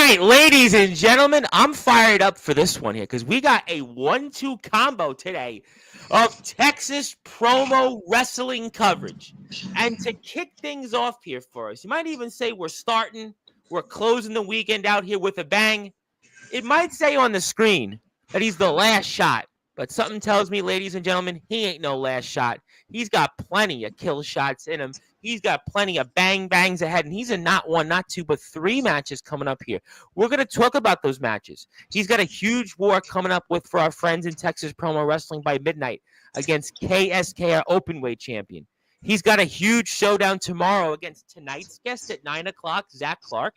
right, ladies and gentlemen, I'm fired up for this one here because we got a 1-2 combo today of Texas promo wrestling coverage. And to kick things off here for us, you might even say we're closing the weekend out here with a bang. It might say on the screen that he's the last shot, but something tells me, ladies and gentlemen, he ain't no last shot. He's got plenty of kill shots in him. He's got plenty of bang bangs ahead, and he's in not one, not two, but 3 matches coming up here. We're going to talk about those matches. He's got a huge war coming up for our friends in Texas Promo Wrestling by midnight against KSK, our openweight champion. He's got a huge showdown tomorrow against tonight's guest at 9 o'clock, Zach Clark.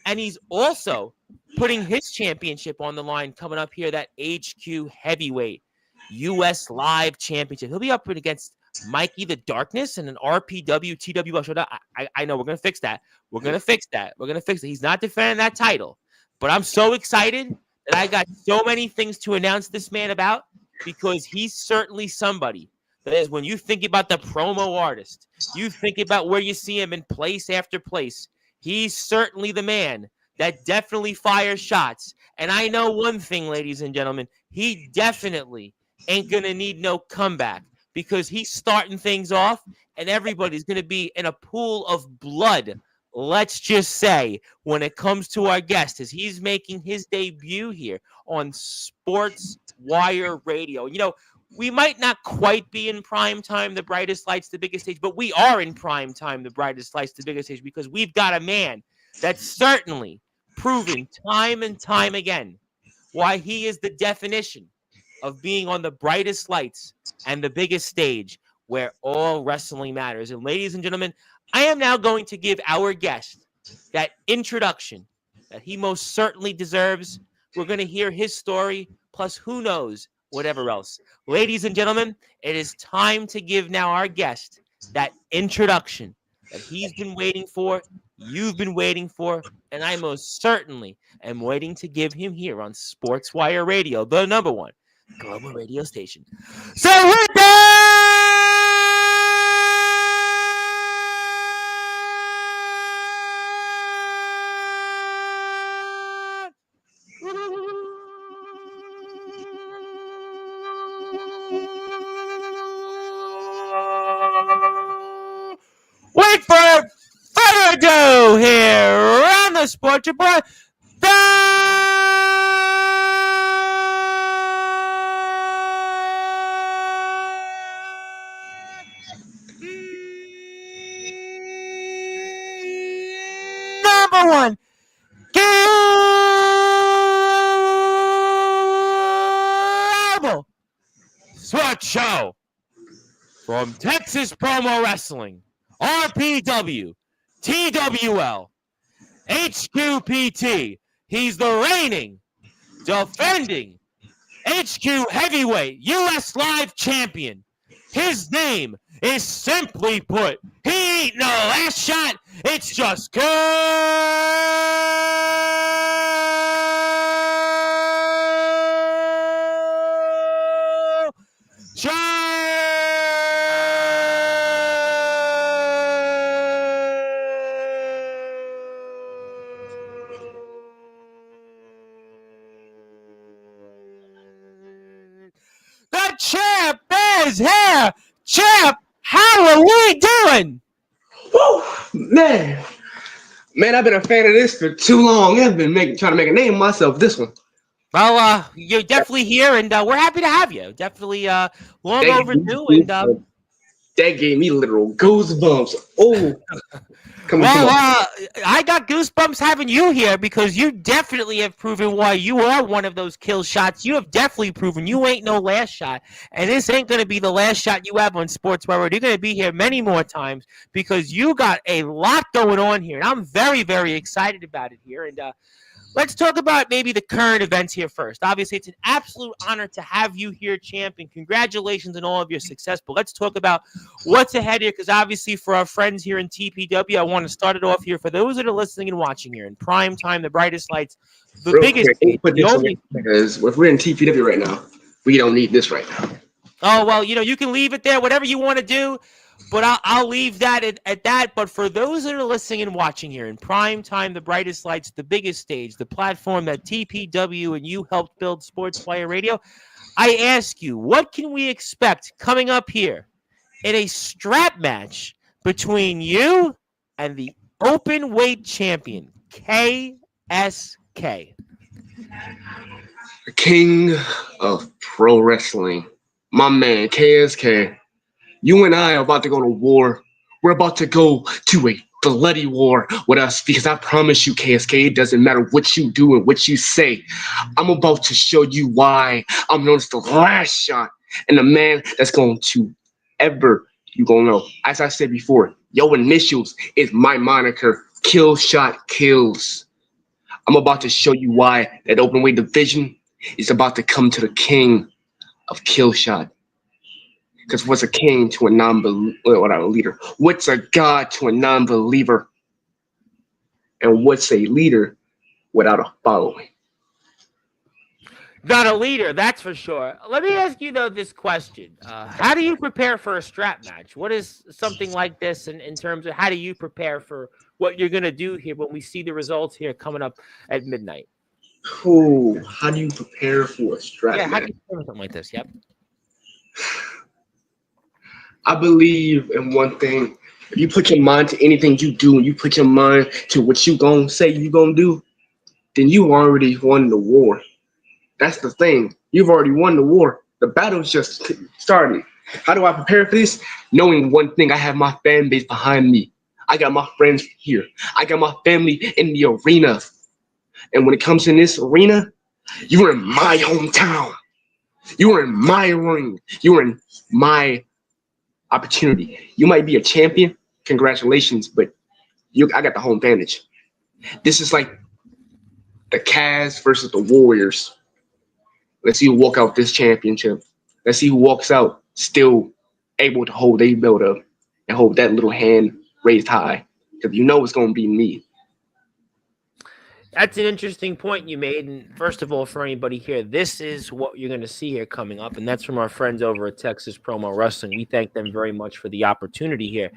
And he's also putting his championship on the line coming up here, that HQ Heavyweight U.S. Live Championship. He'll be up against Mikey the Darkness and an RPW TWL showdown. I know we're going to fix that. We're going to fix that. He's not defending that title. But I'm so excited that I got so many things to announce this man about because he's certainly somebody that is, when you think about the promo artist, you think about where you see him in place after place. He's certainly the man that definitely fires shots. And I know one thing, ladies and gentlemen, he definitely ain't going to need no comeback because he's starting things off and everybody's going to be in a pool of blood, let's just say, when it comes to our guest as he's making his debut here on Sportzwire Radio. You know, we might not quite be in prime time, the brightest lights, the biggest stage, but we are in prime time, the brightest lights, the biggest stage, because we've got a man that's certainly proven time and time again why he is the definition of being on the brightest lights and the biggest stage where all wrestling matters. And ladies and gentlemen, I am now going to give our guest that introduction that he most certainly deserves. We're going to hear his story, plus who knows, whatever else. Ladies and gentlemen, it is time to give now our guest that introduction that he's been waiting for, you've been waiting for, and I most certainly am waiting to give him here on Sportzwire Radio, the number one global radio station. So with that, wait for further ado here on the Sports Report. Number one, global sports show from Texas Promo Wrestling, RPW, TWL, HQPT. He's the reigning, defending HQ Heavyweight U.S. Live Champion. His name is simply put, he ain't no last shot, it's just good. The champ is here. Champ, how are we doing? Woo, man, I've been a fan of this for too long. I've been trying to make a name of myself. This one. Well, you're definitely here, and we're happy to have you. Definitely long overdue. And that gave me literal goosebumps. Oh, I got goosebumps having you here because you definitely have proven why you are one of those kill shots. You have definitely proven you ain't no last shot, and this ain't going to be the last shot you have on Sportswire. You're going to be here many more times because you got a lot going on here, and I'm very, very excited about it here. And let's talk about maybe the current events here first. Obviously, it's an absolute honor to have you here, champ, and congratulations on all of your success. But let's talk about what's ahead here, because obviously for our friends here in TPW, I want to start it off here. For those that are listening and watching here in prime time, the brightest lights, the real biggest. Because if we're in TPW right now, we don't need this right now. Oh, well, you can leave it there, whatever you want to do. But I'll leave that at that. But for those that are listening and watching here in prime time, the brightest lights, the biggest stage, the platform that TPW and you helped build Sportswire Radio, I ask you, what can we expect coming up here in a strap match between you and the open weight champion, KSK? King of pro wrestling, my man KSK. You and I are about to go to war. We're about to go to a bloody war with us because I promise you, KSK, it doesn't matter what you do and what you say. I'm about to show you why I'm known as the last shot and the man that's going to ever you gonna know. As I said before, your initials is my moniker. Killshot kills. I'm about to show you why that open weight division is about to come to the king of Killshot. Because what's a king to a leader? What's a god to a non-believer? And what's a leader without a following? Not a leader, that's for sure. Let me ask you, though, this question. How do you prepare for a strap match? What is something like this in terms of how do you prepare for what you're going to do here when we see the results here coming up at midnight? Cool. How do you prepare for a strap match? How do you prepare for something like this? Yep. I believe in one thing. If you put your mind to anything you do, and you put your mind to what you gonna say you gonna do, then you already won the war. That's the thing. You've already won the war. The battle's just starting. How do I prepare for this? Knowing one thing, I have my fan base behind me. I got my friends here. I got my family in the arena. And when it comes in this arena, you're in my hometown. You're in my ring. You're in my opportunity. You might be a champion. Congratulations, but I got the home advantage. This is like the Cavs versus the Warriors. Let's see who walk out this championship. Let's see who walks out still able to hold their belt up and hold that little hand raised high. Because you know it's going to be me. That's an interesting point you made. And first of all, for anybody here, this is what you're going to see here coming up. And that's from our friends over at Texas Promo Wrestling. We thank them very much for the opportunity here.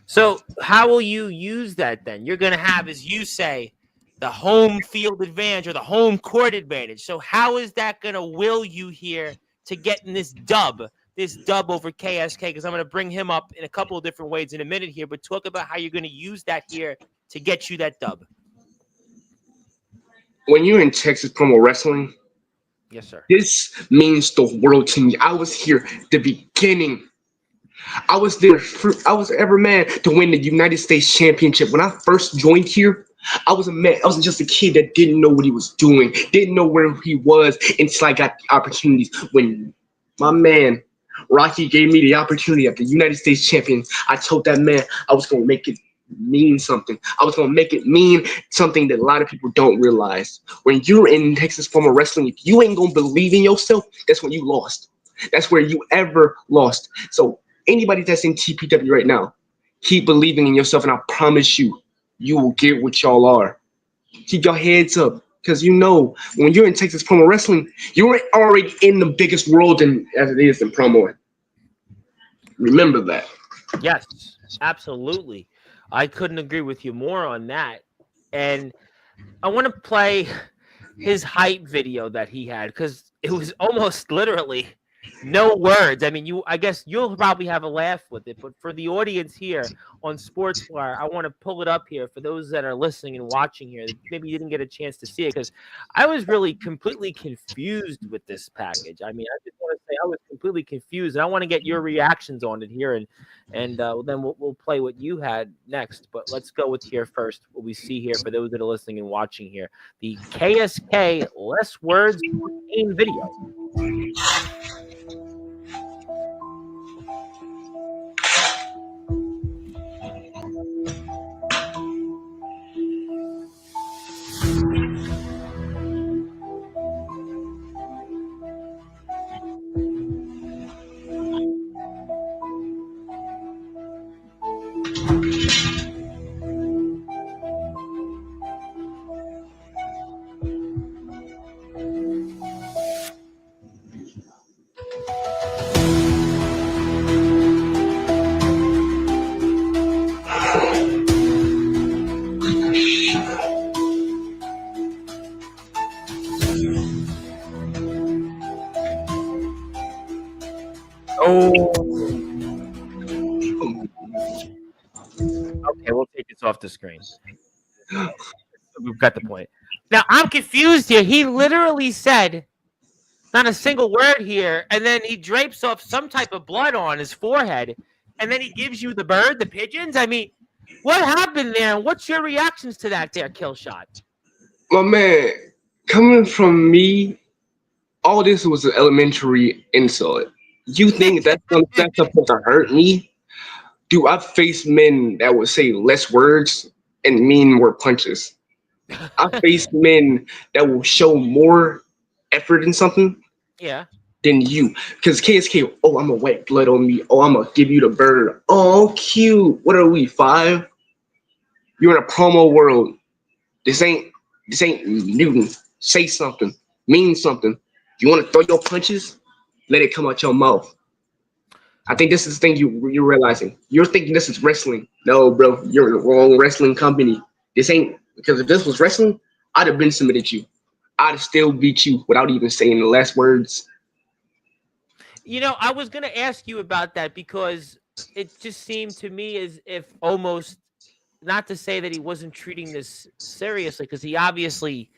So how will you use that then? You're going to have, as you say, the home field advantage or the home court advantage. So how is that going to will you here to getting this dub over KSK? Because I'm going to bring him up in a couple of different ways in a minute here. But talk about how you're going to use that here to get you that dub. When you're in Texas Promo Wrestling, yes, sir, this means the world to me. I was here the beginning. I was there. I was ever man to win the United States Championship. When I first joined here, I was a man. I was just a kid that didn't know what he was doing, didn't know where he was until I got the opportunities. When my man Rocky gave me the opportunity at the United States Champion, I told that man I was going to make it mean something. I was going to make it mean something that a lot of people don't realize. When you're in Texas Promo Wrestling, if you ain't going to believe in yourself, that's when you lost. That's where you ever lost. So anybody that's in TPW right now, keep believing in yourself, and I promise you, you will get what y'all are. Keep your heads up, because you know when you're in Texas Promo Wrestling, you're already in the biggest world as it is in promo. Remember that. Yes, absolutely. I couldn't agree with you more on that. And I want to play his hype video that he had because it was almost literally no words. I mean, I guess you'll probably have a laugh with it, but for the audience here on Sportswire, I want to pull it up here for those that are listening and watching here. Maybe you didn't get a chance to see it because I was really completely confused with this package. I mean, I just want to say I was completely confused, and I want to get your reactions on it here, and then we'll play what you had next. But let's go with here first. What we see here for those that are listening and watching here, the KSK Less Words in video. Oh, okay. We'll take this off the screen. We've got the point. Now I'm confused here. He literally said not a single word here, and then he drapes off some type of blood on his forehead, and then he gives you the bird, the pigeons. I mean, what happened there? What's your reactions to that there, Killshot? My man, coming from me, all this was an elementary insult. You think that's supposed to hurt me? Do I face men that would say less words and mean more punches? I face men that will show more effort in something Yeah. than you. Because KSK, oh, I'm gonna wipe blood on me. Oh, I'm gonna give you the bird. Oh, cute. What are we, 5? You're in a promo world. This ain't Newton. Say something. Mean something. You want to throw your punches? Let it come out your mouth. I think this is the thing you're realizing. You're thinking this is wrestling. No, bro, you're in the wrong wrestling company. This ain't because if this was wrestling, I'd have been submitted you. I'd have still beat you without even saying the last words. I was going to ask you about that because it just seemed to me as if almost not to say that he wasn't treating this seriously because he obviously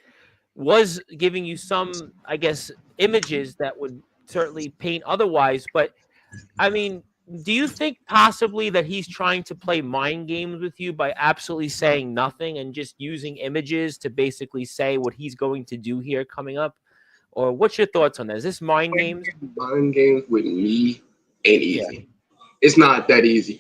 was giving you some, I guess, images that would certainly paint otherwise. But I mean, do you think possibly that he's trying to play mind games with you by absolutely saying nothing and just using images to basically say what he's going to do here coming up? Or what's your thoughts on that? Is this mind games? Mind games with me ain't Yeah. easy. It's not that easy.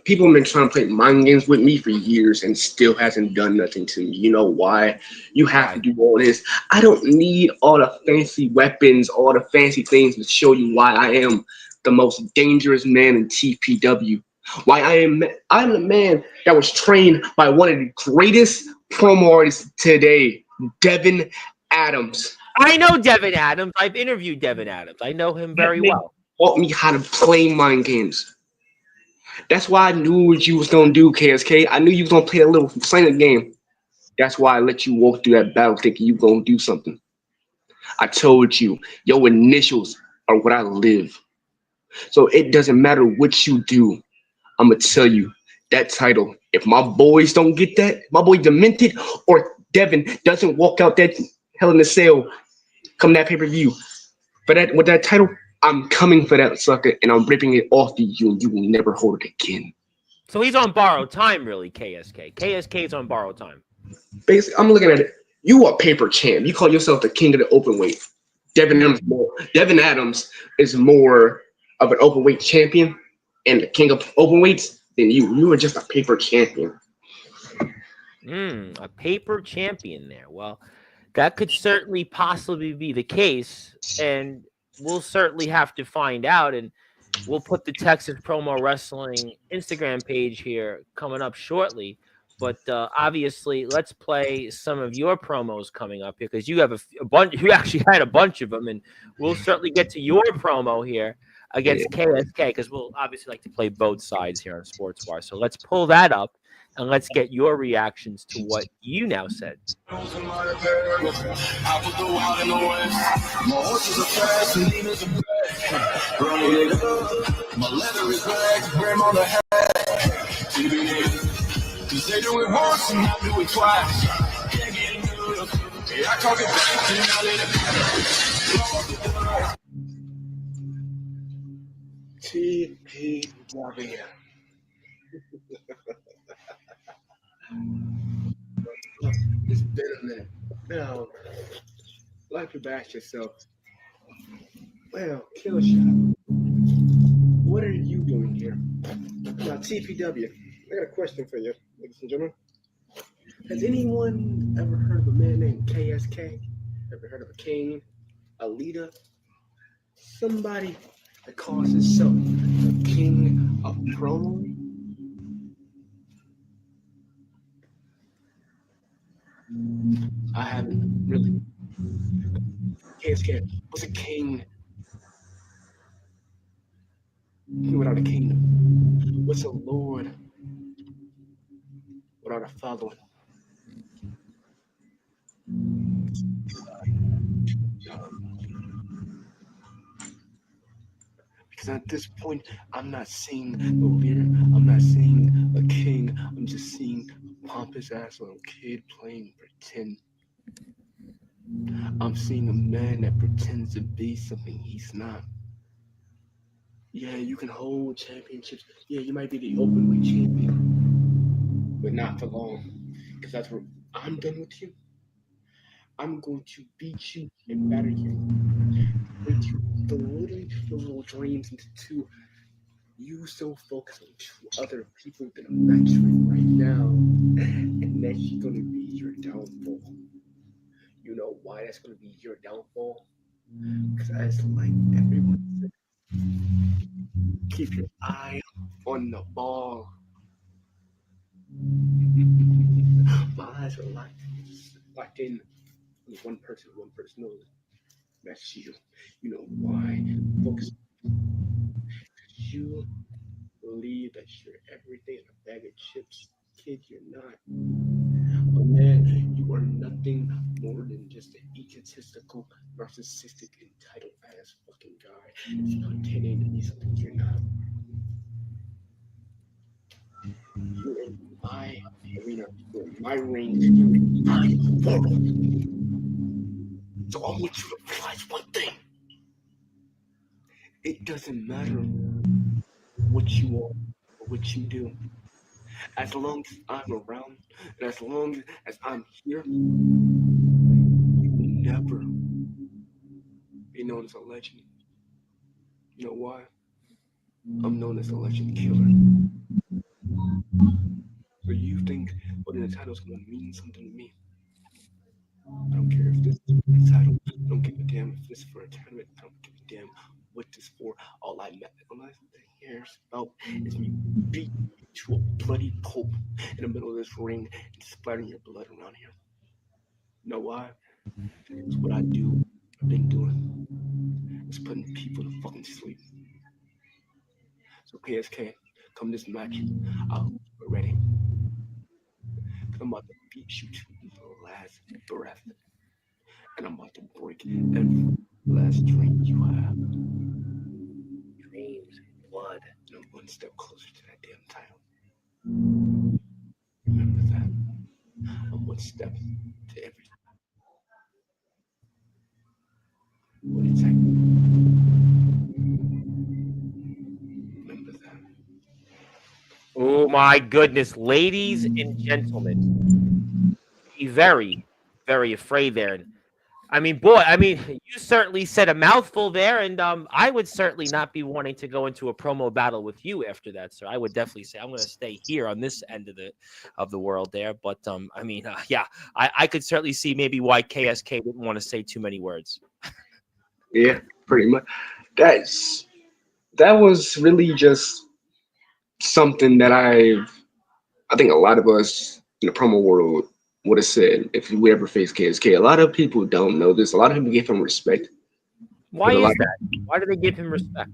People have been trying to play mind games with me for years and still hasn't done nothing to me. You know why? You have to Why? do all this. I don't need all the fancy weapons, all the fancy things to show you why I am the most dangerous man in TPW. I'm the man that was trained by one of the greatest promo artists today, Devin Adams. I know Devin Adams. I've interviewed Devin Adams. I know him That very man well. taught me how to play mind games. That's why I knew what you was gonna do, KSK. I knew you was gonna play a little silent game. That's why I let you walk through that battle thinking you gonna do something. I told you, your initials are what I live. So it doesn't matter what you do. I'm gonna tell you that title. If my boys don't get that, my boy Demented or Devin doesn't walk out that Hell in a Cell come that pay per view for that with that title, I'm coming for that sucker and I'm ripping it off of you and you will never hold it again. So he's on borrowed time, really, KSK. KSK is on borrowed time. Basically, I'm looking at it. You are paper champ. You call yourself the king of the open weight. Devin Adams is more of an open weight champion and the king of open weights than you. You are just a paper champion. A paper champion there. Well, that could certainly possibly be the case, and we'll certainly have to find out. And we'll put the Texas Promo Wrestling Instagram page here coming up shortly. But obviously, let's play some of your promos coming up here because you have a bunch. You actually had a bunch of them, and we'll certainly get to your promo here against KSK because we'll obviously like to play both sides here on Sportswire. So let's pull that up and let's get your reactions to what you now said. I would go out in the west. My horses are fast and Nina's a back. Running it up. My leather is black. Brim on the hat. Cause they do it once and I do it twice. Can't get enough. Hey, I talk it back and I let it TPW. It's been a minute. Now, like to ask yourself, well, Killshot, what are you doing here? Now, TPW, I got a question for you, ladies and gentlemen. Has anyone ever heard of a man named KSK? Ever heard of a king, a leader, somebody that calls himself the king of promo? I haven't really. KSK was a king without a kingdom. What's a lord without a following? Because at this point, I'm not seeing a leader. I'm not seeing a king. I'm just seeing a pompous ass little kid playing pretend. I'm seeing a man that pretends to be something he's not. Yeah, you can hold championships. Yeah, you might be the openweight champion, but not for long. Because that's where I'm done with you. I'm going to beat you and batter you. I'm going to literally your little dreams into two. You so focused on two other people that I'm matching right now, and that's gonna be your downfall. You know why that's gonna be your downfall? Because as like everyone said, keep your eye on the ball. My eyes are locked in with one person. One person knows that's you. You know why? Focus. You believe that you're everything in a bag of chips. Kid, you're not. Oh man, you are nothing more than just an egotistical, narcissistic, entitled ass fucking guy. It's pretending to be something you're not. You're in my arena, you're in my ring, you're in my world. So I want you to realize one thing. It doesn't matter what you are or what you do. As long as I'm around and as long as I'm here, you will never be known as a legend. You know why? I'm known as a legend killer. So you think winning the title is going to mean something to me? I don't care if this is for a title. I don't give a damn if this is for a tournament. I don't give a damn what this for. All I cares about is me beat you to a bloody pulp in the middle of this ring and splattering your blood around here. You know why? It's what I do. I've been doing. It's putting people to fucking sleep. So KSK, come this match. I hope you're ready. Cause I'm about to beat you to the last breath. And I'm about to break every last dream you have. Dreams, blood, and I'm one step closer to that damn title. Remember that. I'm one step to every. What is that? Remember that. Oh my goodness, ladies and gentlemen, be very, very afraid there. I mean, boy, you certainly said a mouthful there, and I would certainly not be wanting to go into a promo battle with you after that, sir. I would definitely say I'm going to stay here on this end of the world there. But yeah, I could certainly see maybe why KSK didn't want to say too many words. Yeah, pretty much. That was really just something that I think a lot of us in the promo world would have said if we ever faced KSK. A lot of people don't know this. A lot of people give him respect. Why is that? Why do they give him respect?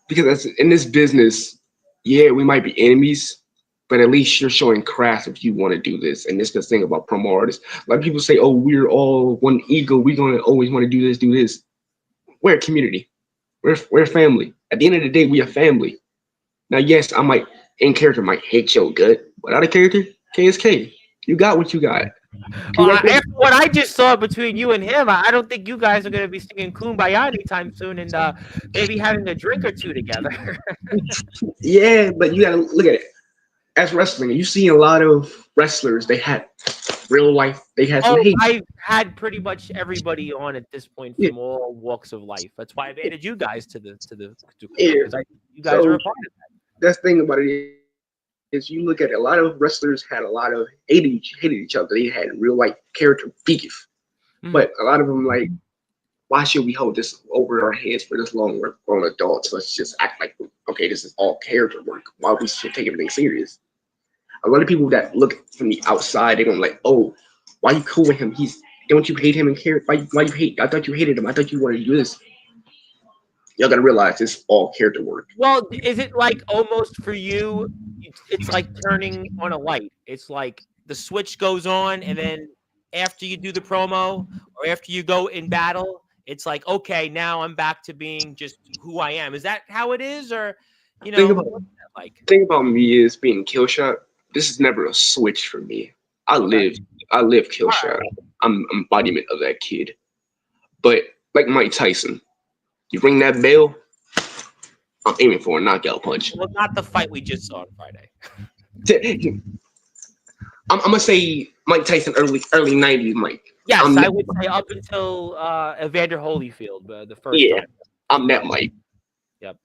Because in this business, yeah, we might be enemies, but at least you're showing craft if you want to do this. And this is the thing about promo artists. A lot of people say, oh, we're all one ego. We're going to always want to do this. We're a community. We're a family. At the end of the day, we are family. Now, yes, I might, in character, might hate your gut, but out of character, KSK, you got what you got. After what I just saw between you and him, I don't think you guys are going to be singing Kumbaya anytime soon and maybe having a drink or two together. Yeah, but you got to look at it. As wrestling, you see a lot of wrestlers, they had real life, they had some hate. I've had pretty much everybody on at this point from all walks of life. That's why I've added you guys to you guys are a part of that. That's the thing about it is you look at it, a lot of wrestlers had a lot of hated each other. They had real life character beef. But a lot of them like, why should we hold this over our heads for this long? We're grown adults. Let's just act like, okay, this is all character work. Why we should take everything serious? A lot of people that look from the outside, they're gonna like, oh, why you cool with him? Don't you hate him and care? Why you hate? I thought you hated him. I thought you wanted to do this. Y'all gotta realize it's all character work. Well, is it like almost for you? It's like turning on a light. It's like the switch goes on, and then after you do the promo or after you go in battle, It's like, okay, now I'm back to being just who I am. Is that how it is, or Think about what's that like? thing about me is being Killshot. This is never a switch for me. I Okay, live I live all Killshot. right. I'm embodiment of that kid. But like Mike Tyson, you ring that bell, I'm aiming for a knockout punch. Well, not the fight we just saw on Friday. I'm gonna say Mike Tyson early '90s Mike. Yes, I'm I that, would say up until Evander Holyfield, the first yeah, time. I'm that Mike. Yep.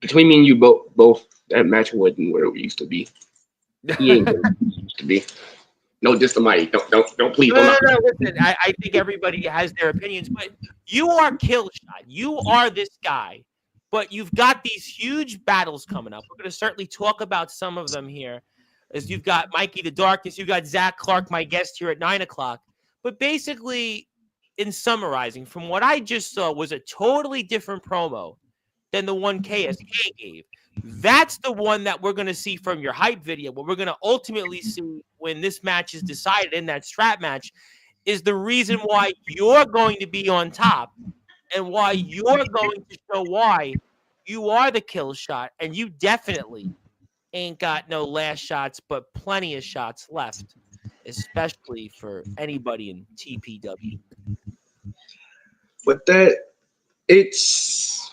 Between me and you both that match wasn't where it used to be. He ain't where it used to be. No, just the Mike. Don't please No, don't no, knock me. no. Listen, I think everybody has their opinions, but you are Killshot. You are this guy, but you've got these huge battles coming up. We're going to certainly talk about some of them here, as you've got Mikey the Darkness, you've got Zach Clark, my guest here at 9 o'clock. But basically, in summarizing, from what I just saw, was a totally different promo than the one KSK gave. That's the one that we're going to see from your hype video. What we're going to ultimately see when this match is decided in that strap match is the reason why you're going to be on top and why you're going to show why you are the kill shot. And you definitely ain't got no last shots, but plenty of shots left, especially for anybody in TPW. But it's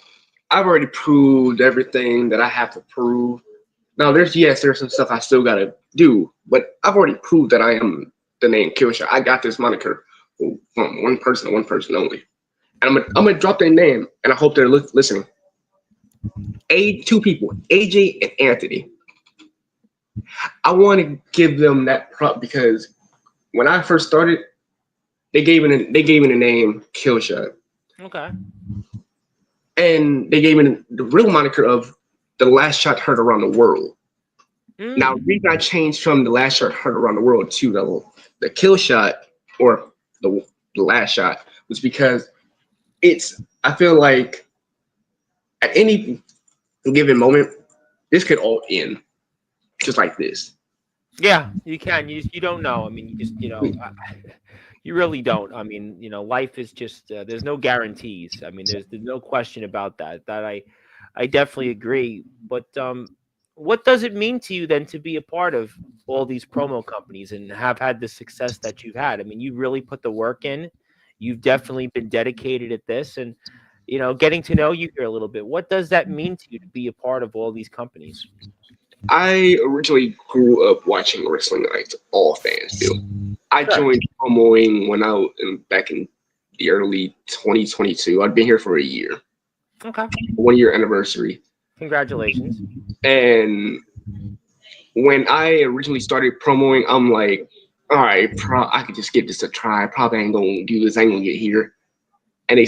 I've already proved everything that I have to prove. Now there's some stuff I still gotta do, but I've already proved that I am the name Killshot. I got this moniker from one person and one person only. And I'm gonna drop their name and I hope they're listening. Two people, AJ and Anthony. I want to give them that prop because when I first started, they gave me the name Killshot. Okay. And they gave me the real moniker of the last shot heard around the world. Now, the reason I changed from the last shot heard around the world to the kill shot or the last shot was because I feel like at any given moment, this could all end just like this. Yeah, you can. You don't know. I mean, you just you really don't. I mean, life is just there's no guarantees. I mean, there's no question about that. That I definitely agree. But what does it mean to you then to be a part of all these promo companies and have had the success that you've had? I mean, you really put the work in. You've definitely been dedicated at this, and getting to know you here a little bit. What does that mean to you to be a part of all these companies? I originally grew up watching wrestling like all fans do. I Sure. joined promoing when I was back in the early 2022. I'd been here for a year, Okay. 1 year anniversary. Congratulations. And when I originally started promoing, I'm like, all right, I could just give this a try. Probably ain't gonna do this. I ain't gonna get here. And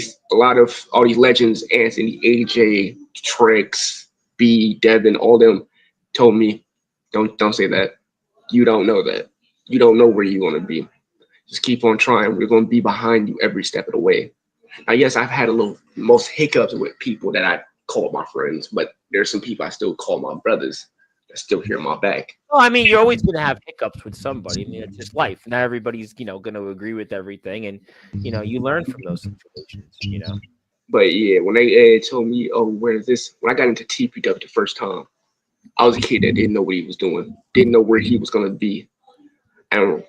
all these legends, Anthony, AJ, Trix, B, Devin, all them told me, don't say that. You don't know that. You don't know where you want to be. Just keep on trying. We're going to be behind you every step of the way. Now, yes, I've had most hiccups with people that I call my friends, but there's some people I still call my brothers that still hear my back. Well, I mean, you're always going to have hiccups with somebody. I mean, it's just life. Not everybody's, going to agree with everything, and you learn from those situations. But yeah, when they told me, oh, where's this? When I got into TPW the first time, I was a kid that didn't know what he was doing, didn't know where he was going to be. And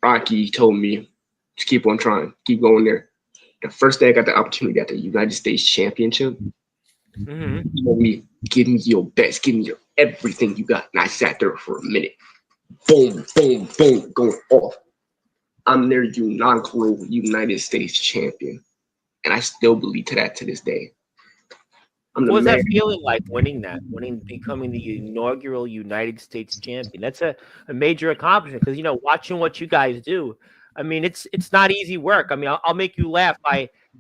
Rocky told me, just keep on trying, keep going there. The first day I got the opportunity at the United States Championship, he told me, give me your best, give me your everything you got. And I sat there for a minute. Boom, boom, boom, going off. I'm their inaugural United States champion. And I still believe to this day. What was that feeling like becoming the inaugural United States champion? That's a major accomplishment because watching what you guys do. I mean, it's not easy work. I mean, I'll make you laugh.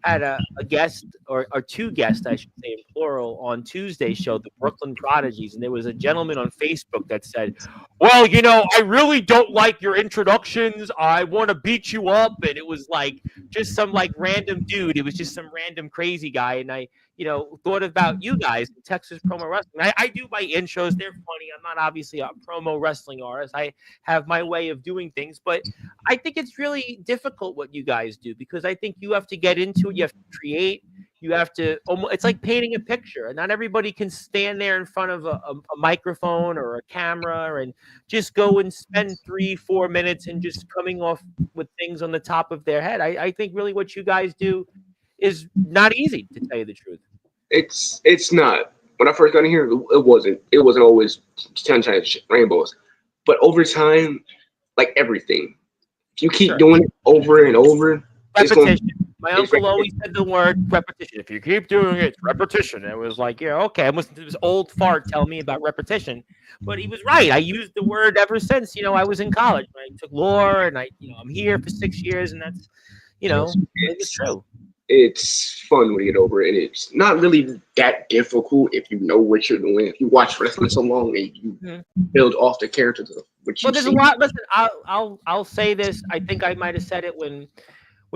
had a guest or two guests, I should say, in plural, on Tuesday's show, the Brooklyn Prodigies, and there was a gentleman on Facebook that said, "Well, I really don't like your introductions. I want to beat you up," and it was like just some like random dude. It was just some random crazy guy, and I thought about you guys in Texas Promo Wrestling. I do my intros; they're funny. I'm not obviously a promo wrestling artist. I have my way of doing things, but I think it's really difficult what you guys do because I think you have to get into it. You have to create. You have to almost, it's like painting a picture. And not everybody can stand there in front of a microphone or a camera and just go and spend 3-4 minutes and just coming off with things on the top of their head. I think really what you guys do is not easy, to tell you the truth. It's not. When I first got in here, it wasn't. It wasn't always sunshine and rainbows. But over time, like everything, if you keep doing it over and over, repetition. My uncle always said the word repetition. If you keep doing it, it's repetition. It was like, yeah, okay. I listened to this old fart tell me about repetition, but he was right. I used the word ever since I was in college. I took law, and I'm here for 6 years, and that's it's true. It's fun when you get over it. It's not really that difficult if you know what you're doing. If you watch wrestling so long and you build off the characters of what you there's a lot. Listen, I'll say this. I think I might have said it when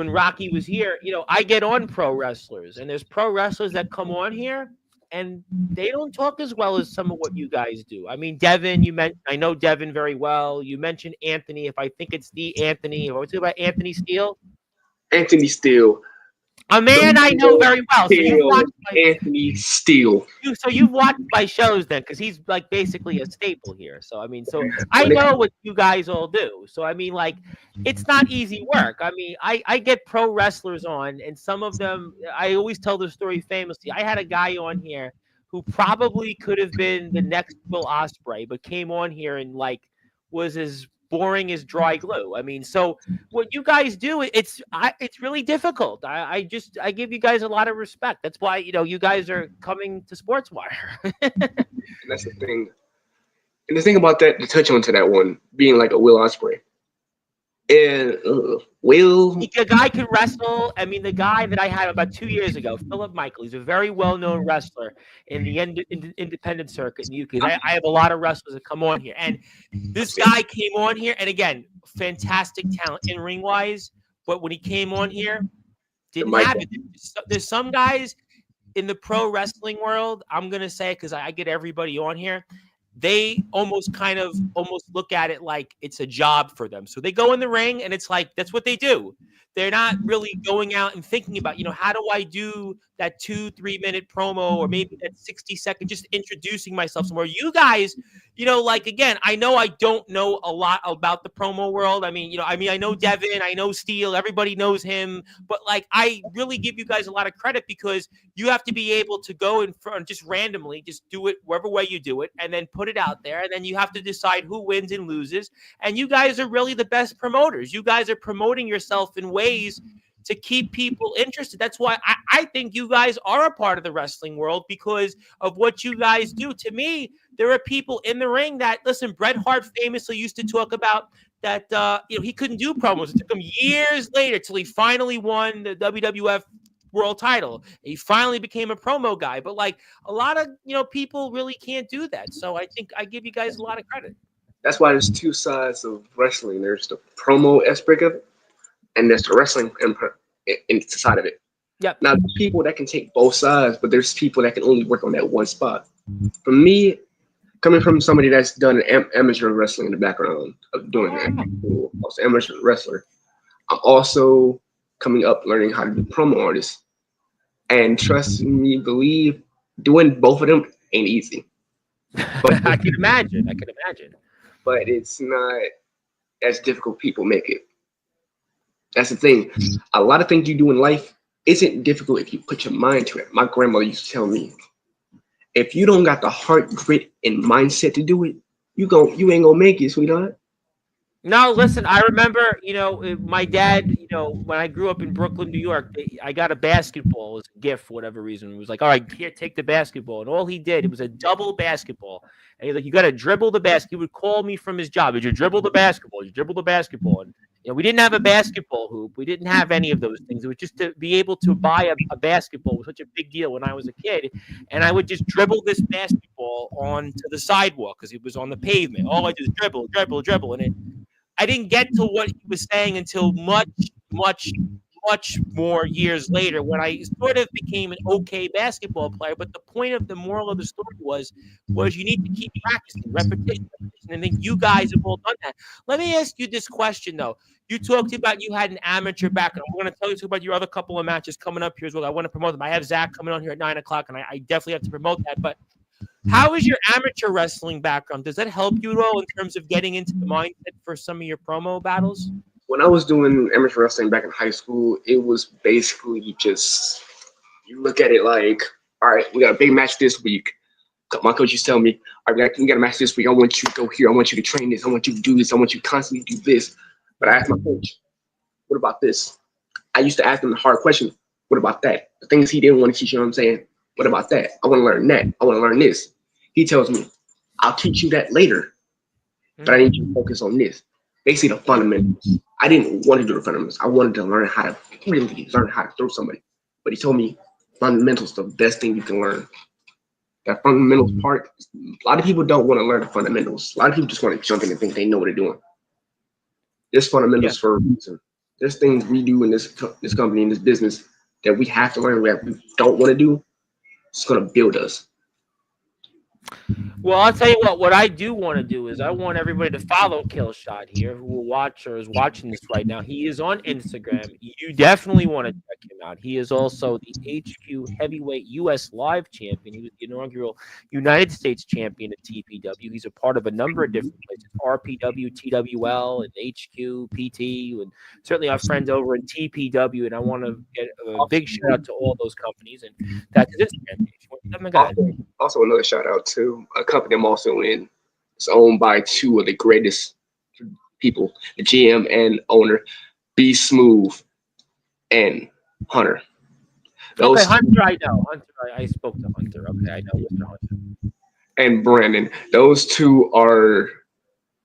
Rocky was here. I get on pro wrestlers, and there's pro wrestlers that come on here, and they don't talk as well as some of what you guys do. I mean, Devin, I know Devin very well. You mentioned Anthony. If I think it's the Anthony, if I was talking about Anthony Steele. Anthony Steele. A man I know very well. So you've watched Anthony Steele. So you've watched my shows then, because he's like basically a staple here. So I know what you guys all do. So it's not easy work. I mean, I get pro wrestlers on, and some of them, I always tell the story famously. I had a guy on here who probably could have been the next Will Ospreay, but came on here and was as boring as dry glue. I mean, so what you guys do, it's really difficult. I give you guys a lot of respect. That's why you guys are coming to Sportswire. That's the thing. And the thing about that, to touch on to that one, being like a Will Ospreay. And the guy can wrestle. I mean, the guy that I had about 2 years ago, Philip Michael, he's a very well-known wrestler in the independent circuit in the UK. I have a lot of wrestlers that come on here, and this guy came on here, and again, fantastic talent in ring-wise, but when he came on here, didn't have it. There's some guys in the pro wrestling world, I'm going to say, because I get everybody on here, they almost look at it like it's a job for them. So they go in the ring and it's like, that's what they do. They're not really going out and thinking about, how do I do that 2-3 minute promo, or maybe that 60-second, just introducing myself somewhere. You guys, again, I know I don't know a lot about the promo world. I mean, I know Devin, I know Steele, everybody knows him, but I really give you guys a lot of credit because you have to be able to go in front, just randomly, just do it wherever way you do it, and then put it out there, and then you have to decide who wins and loses. And you guys are really the best promoters. You guys are promoting yourself in ways to keep people interested. That's why I think you guys are a part of the wrestling world, because of what you guys do. To me, there are people in the ring that, listen, Bret Hart famously used to talk about that, he couldn't do promos. It took him years later till he finally won the WWF world title. He finally became a promo guy. But a lot of, people really can't do that. So I think I give you guys a lot of credit. That's why there's two sides of wrestling. There's the promo aspect of it, and there's the wrestling side of it. Yep. Now, there's people that can take both sides, but there's people that can only work on that one spot. For me, coming from somebody that's done amateur wrestling in the background of doing that, also amateur wrestler, I'm also coming up learning how to be promo artist. And trust me, believe, doing both of them ain't easy. But I can imagine. But it's not as difficult people make it. That's the thing. A lot of things you do in life isn't difficult if you put your mind to it. My grandmother used to tell me, if you don't got the heart, grit, and mindset to do it, you ain't gonna make it, sweetheart. No, listen, I remember, my dad, when I grew up in Brooklyn, New York, I got a basketball as a gift for whatever reason. It was like, all right, here, take the basketball. And all he did, it was a double basketball. And he's like, you got to dribble the basketball. He would call me from his job. Did you dribble the basketball? Did you dribble the basketball? And We didn't have a basketball hoop. We didn't have any of those things. It was just to be able to buy a basketball was such a big deal when I was a kid. And I would just dribble this basketball onto the sidewalk because it was on the pavement. All I did is dribble, dribble, dribble. And I didn't get to what he was saying until much, much, much more years later when I sort of became an okay basketball player. But the point of the moral of the story was you need to keep practicing, repetition, repetition. And then you guys have all done that. Let me ask you this question, though. You talked about you had an amateur background. We're going to tell you about your other couple of matches coming up here as well. I want to promote them. I have Zach coming on here at 9 o'clock, and I definitely have to promote that. But how is your amateur wrestling background? Does that help you at all in terms of getting into the mindset for some of your promo battles? When I was doing amateur wrestling back in high school, it was basically just, you look at it like, all right, we got a big match this week. My coach used to tell me, all right, we got a match this week. I want you to go here. I want you to train this. I want you to do this. I want you to constantly do this. But I asked my coach, what about this? I used to ask him the hard question, what about that? The things he didn't want to teach, you know what I'm saying? What about that? I want to learn that. I want to learn this. He tells me, I'll teach you that later, but I need you to focus on this. Basically, the fundamentals. I didn't want to do the fundamentals. I wanted to learn how to really learn how to throw somebody. But he told me fundamentals the best thing you can learn. That fundamentals part, a lot of people don't want to learn the fundamentals. A lot of people just want to jump in and think they know what they're doing. There's fundamentals for a reason. There's things we do in this company, in this business, that we have to learn that we don't want to do. It's going to build us. Well, I'll tell you what I do want to do is I want everybody to follow Killshot here who will watch or is watching this right now. He is on Instagram. You definitely want to check him out. He is also the HQ Heavyweight U.S. Live Champion. He was the inaugural United States Champion at TPW. He's a part of a number of different places, RPW, TWL, and HQ, PT, and certainly our friends over in TPW. And I want to get a big shout out to all those companies. And that's his Instagram page. Also, another shout out to a company I'm also in. It's owned by two of the greatest people, the GM and owner, B Smooth and Hunter. Okay, Hunter, I know. Hunter, I spoke to Hunter. Okay, I know Mr. Hunter. And Brandon. Those two are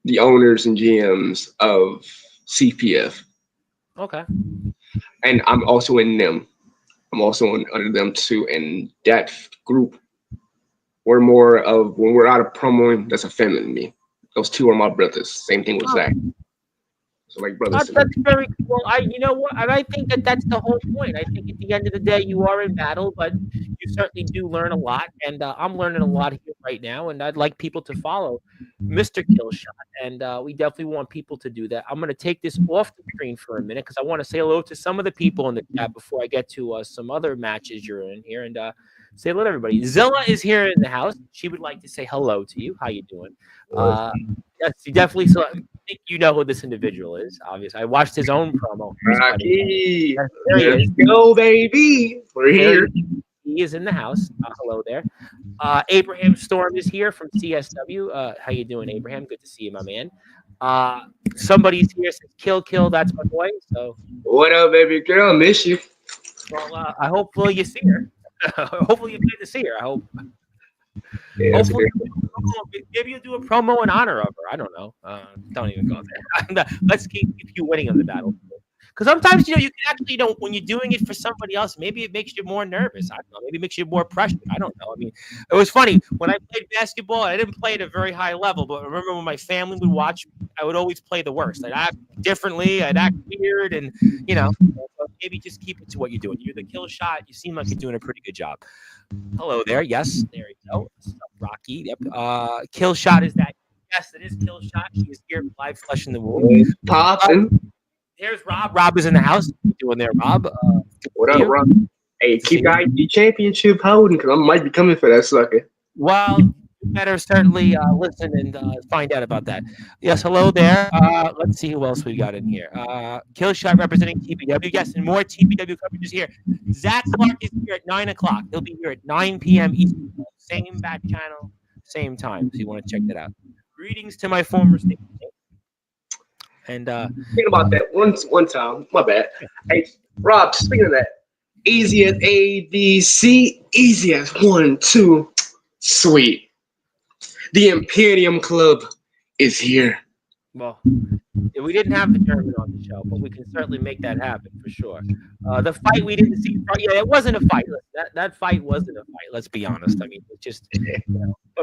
the owners and GMs of CPF. Okay. And I'm also in them. I'm also under them too. And that group, we're more of, when we're out of promoing, that's a family to me. Those two are my brothers. Same thing with Zach. So like brothers. That's very cool. You know what? And I think that's the whole point. I think at the end of the day, you are in battle, but you certainly do learn a lot. And I'm learning a lot here right now. And I'd like people to follow Mr. Killshot. And we definitely want people to do that. I'm going to take this off the screen for a minute because I want to say hello to some of the people in the chat before I get to some other matches you're in here. And say hello to everybody. Zilla is here in the house. She would like to say hello to you. How you doing? Yes, you definitely. So I think you know who this individual is. Obviously, I watched his own promo. Rocky, let's go, baby. We're here. He is in the house. Hello there. Abraham Storm is here from CSW. How you doing, Abraham? Good to see you, my man. Somebody's here says kill. That's my boy. So what up, baby girl? Miss you. Well, I hope you see her. Hopefully you get to see her. I hope. Yeah, hopefully, maybe you'll do a promo in honor of her. I don't know. Don't even go there. Let's keep you winning on the battle. Because sometimes, you can actually, when you're doing it for somebody else, maybe it makes you more nervous. I don't know. Maybe it makes you more pressured. I don't know. I mean, it was funny. When I played basketball, I didn't play at a very high level. But I remember when my family would watch, I would always play the worst. I'd act differently. I'd act weird. And, maybe just keep it to what you're doing. You're the kill shot. You seem like you're doing a pretty good job. Hello there. Yes. There you go. Rocky. Yep. Killshot is that. Yes, it is Killshot. He is here live, flesh in the wound. Popping. There's Rob. Rob is in the house. What are you doing there, Rob? What up, Rob? Hey, keep the championship holding because I might be coming for that sucker. Well, you better certainly listen and find out about that. Yes, hello there. Let's see who else we got in here. Killshot representing TPW. Yes, and more TPW coverage is here. Zach Clark is here at 9 o'clock. He'll be here at 9 p.m. Eastern. Same back channel, same time. So you want to check that out. Greetings to my former state. And think about that one time. My bad. Hey, Rob, speaking of that, easy as ABC, easy as 1, 2, sweet. The Imperium Club is here. Well, We didn't have the German on the show, but we can certainly make that happen for sure. The fight we didn't see, yeah, it wasn't a fight. That fight wasn't a fight. Let's be honest. I mean, it's just,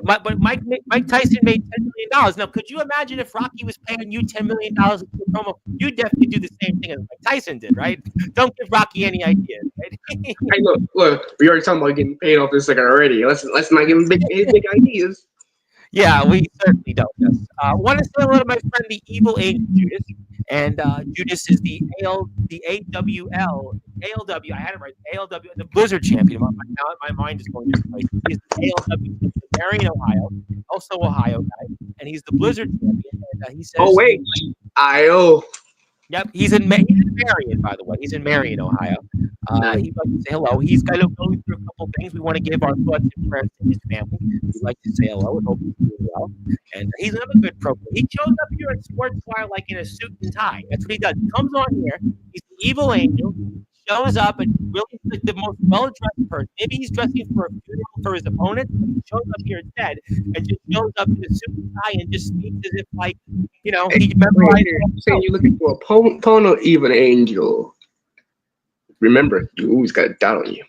but Mike Tyson made $10 million. Now, could you imagine if Rocky was paying you $10 million for a promo? You'd definitely do the same thing as Mike Tyson did, right? Don't give Rocky any ideas, right? Hey, look, we already talking about getting paid off this second already. Let's not give him big ideas. Yeah, we certainly don't. Yes. I want to say hello to my friend, the Evil Angel Judas, and Judas is the AWL. I had it right. ALW, the Blizzard champion. My mind is going different places. He's the ALW champion, Marion, Ohio, also Ohio guy, and he's the Blizzard champion. And he says, "Oh wait, IO." Yep, he's in Marion, by the way. He's in Marion, Ohio. He'd like to say hello. He's kind of going through a couple things. We want to give our thoughts and prayers to his family. We'd like to say hello and hope he's doing well. And he's another good pro. He shows up here at Sportzwire like in a suit and tie. That's what he does. He comes on here. He's the Evil Angel. Shows up and really the most well-dressed person. Maybe he's dressing for a funeral for his opponent, but he shows up here instead and just shows up in a suit and tie and just speaks as if, like, he memorized it. Saying you're looking for a Pono Evil Angel. Remember, you always got a doubt on you.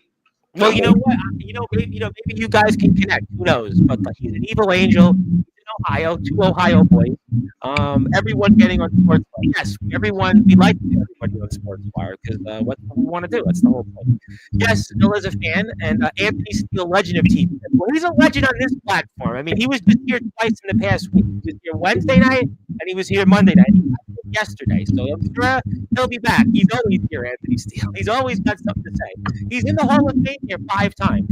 Well, you know what? Maybe you guys can connect. Who knows? But he's an Evil Angel. He's in Ohio, 2 Ohio boys. Everyone getting on Sportswire. Yes, everyone. We like to get everybody on Sportswire because what we want to do. That's the whole point. Yes, Bill is a fan, and Anthony Steele, legend of TV. Well, he's a legend on this platform. I mean, he was just here twice in the past week. He was here Wednesday night, and he was here Monday night. Yesterday, so I'm sure he'll be back. He's always here, Anthony Steele. He's always got something to say. He's in the Hall of Fame here 5 times.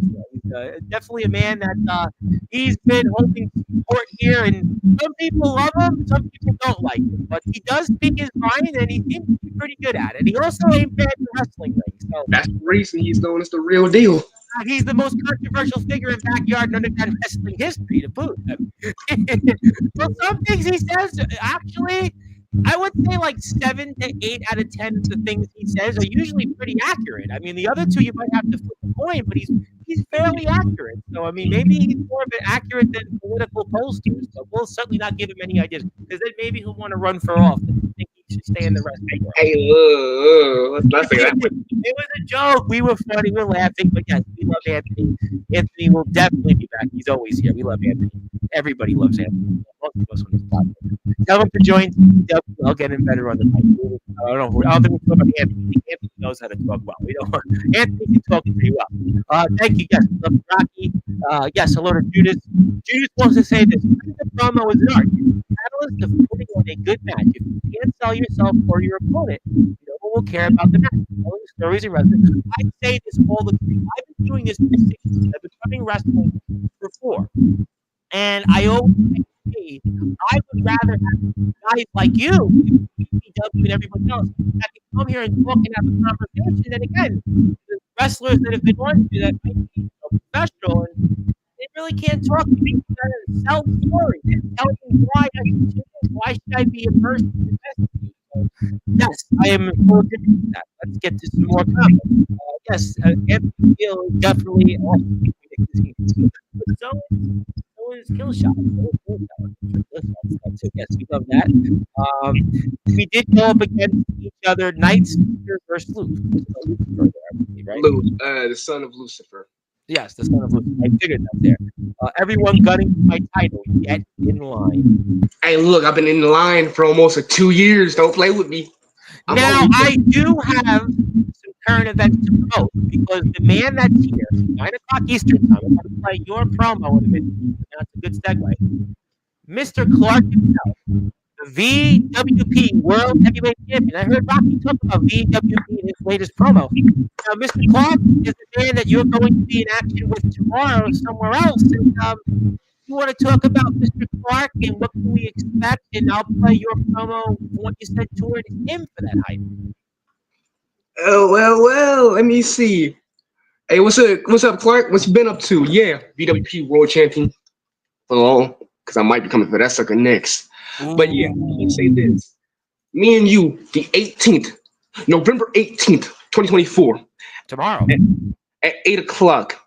So he's definitely a man that he's been holding support here, and some people love him, some people don't like him, but he does speak his mind, and he seems to be pretty good at it. And he also ain't bad in the wrestling ring. So that's the reason he's known as the real deal. He's the most controversial figure in backyard and underground wrestling history to boot. Well, some things he says actually, I would say like 7 to 8 out of 10 of the things he says are usually pretty accurate. I mean, the other two you might have to flip a coin, but he's fairly accurate. So I mean, maybe he's more of an accurate than political pollsters. So we'll certainly not give him any ideas because then maybe he'll want to run for office. I think he should stay in the wrestling world. Hey, let's not say that. It was a joke. We were funny. We were laughing. But yes, we love Anthony. Anthony will definitely be back. He's always here. We love Anthony. Everybody loves Anthony. Most of us on this platform. Tell him to join. I'll get him better on the mic. I don't think we'll talk about Anthony. Anthony knows how to talk well. We don't. Anthony can talk pretty well. Thank you. Yes, love Rocky. Yes, hello to Judas. Judas wants to say this. The promo is an art. Catalyst of putting on a good match. If you can't sell yourself or your opponent, no one will care about the match. Telling stories and wrestling. I say this all the time. I've been doing this for 6 years. I've been covering wrestling for 4. And I always say, I would rather have guys like you, BW and everyone else, that can come here and talk and have a conversation. And again, the wrestlers that have been on here that might be professional and they really can't talk to me. They sell stories and tell me why should I be a person to invest in you. So, yes, I am full of that. Let's get to some more comments. Yes, Anthony Steele is definitely awesome. So is Killshot. Yes, we love that. We did go up against each other, Knights versus Lucifer, right? The son of Lucifer. Yes, the son of Lucifer. I figured that there. Everyone gunning for my title. Get in line. Hey, look, I've been in line for almost 2 years. Don't play with me. Now, I do have some current events to promote because the man that's here, 9 o'clock Eastern time, I'm going to play your promo in a minute. That's a good segue. Mr. Clark himself, the VWP World Heavyweight Champion. I heard Rocky talk about VWP in his latest promo. Now, Mr. Clark is the man that you're going to be in action with tomorrow somewhere else. And you want to talk about Mr. Clark and what can we expect? And I'll play your promo, what you said toward him for that hype. Oh, well, let me see. Hey, what's up, Clark? What you been up to? Yeah, VWP World Champion for long, because I might be coming for that sucker next. Ooh. But yeah, let me say this. Me and you, the 18th, November 18th, 2024. Tomorrow. At 8 o'clock.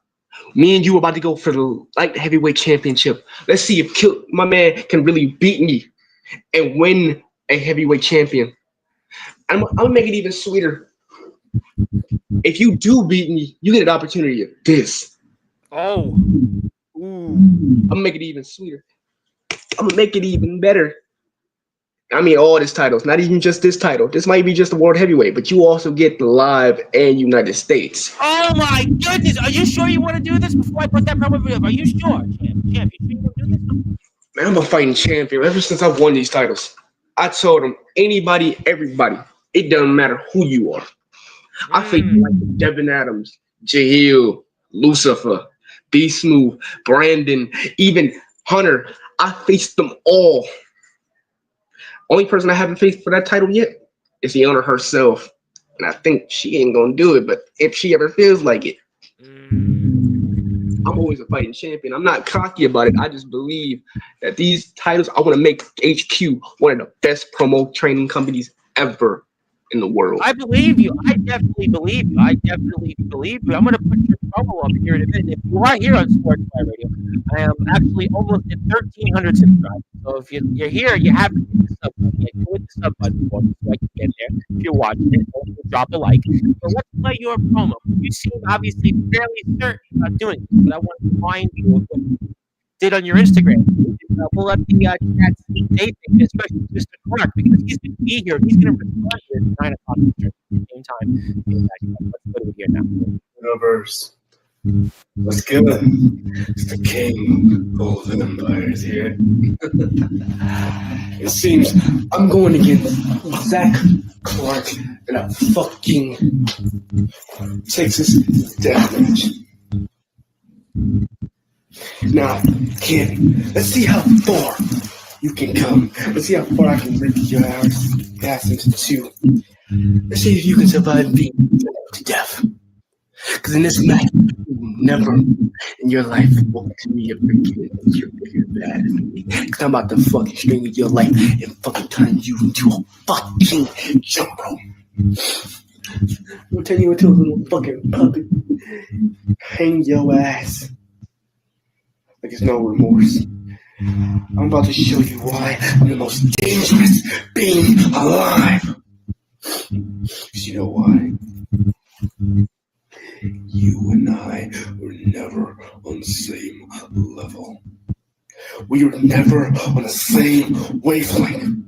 Me and you about to go for the light heavyweight championship. Let's see if my man can really beat me and win a heavyweight champion. I'm gonna make it even sweeter. If you do beat me, you get an opportunity of this. Oh. Ooh. I'm gonna make it even sweeter. I'm gonna make it even better. I mean, all these titles, not even just this title. This might be just the world heavyweight, but you also get the live and United States. Oh my goodness! Are you sure you want to do this before I put that promo video up? Are you sure, champ? You sure you want to do this? Man, I'm a fighting champion. Ever since I've won these titles, I told them anybody, everybody, it doesn't matter who you are. I faced like Devin Adams, Jahil, Lucifer, B Smooth, Brandon, even Hunter. I faced them all. Only person I haven't faced for that title yet is the owner herself. And I think she ain't gonna do it, but if she ever feels like it, I'm always a fighting champion. I'm not cocky about it. I just believe that these titles, I want to make HQ one of the best promo training companies ever in the world. I believe you. I definitely believe you. I'm going to put your promo up here in a minute. If you are here on Sportzwire Radio, I am actually almost at 1,300 subscribers. So if you're here, you have to hit the sub button. Yeah, go hit the sub button for me so I can get there. If you're watching it, also drop a like. So let's play your promo. You seem obviously fairly certain about doing this, but I want to remind you of what you did on your Instagram. We'll let the chat see Nathan, especially Mr. Clark, because he's going to be here. He's going to respond here at 9 o'clock Eastern at the same time. Let's go to it here now. Universe. What's good? It's the king of golden empires here. It seems I'm going against Zach Clark in a fucking Texas deathmatch. Now, kid, let's see how far you can come. Let's see how far I can rip your ass into two. Let's see if you can survive being to death. Because in this match, you never in your life walk to me a bigger bad than me. Because I'm about to fucking string your life and fucking turn you into a fucking jump rope. I'm gonna turn you into a little fucking puppet. Hang your ass. Like it's no remorse. I'm about to show you why I'm the most dangerous being alive. Because you know why? You and I were never on the same level. We were never on the same wavelength.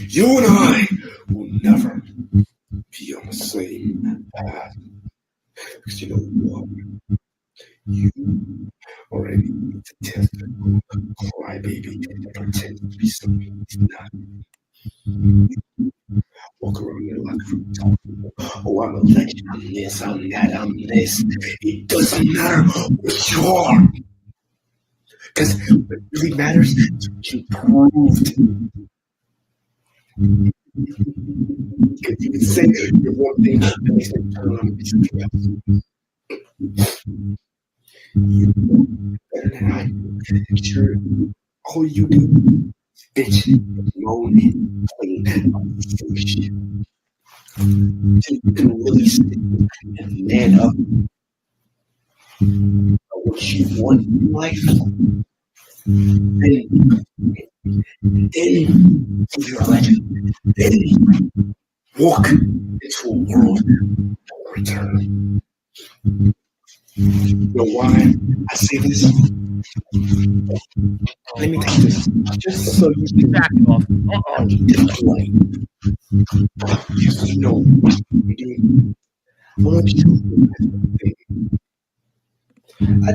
You and I will never be on the same path. Because you know what? You are a statistical crybaby that pretends to be something he's not. Walk around your life from talking about, oh, I'm a legend, I'm this, I'm that, I'm this. It doesn't matter what you are. Because what really matters is what you proved. Because you can say you're one thing that makes them turn on and be something else. You know better than I do. Sure, all you do is bitch, moan, and complain about shit. Until you can really sit and man up about what you want in life. Then you're a legend. Then walk into a world of return. You know why I say this? Let me tell you this, just so you can Back off. play. Just so you know what you're doing. I want you to do this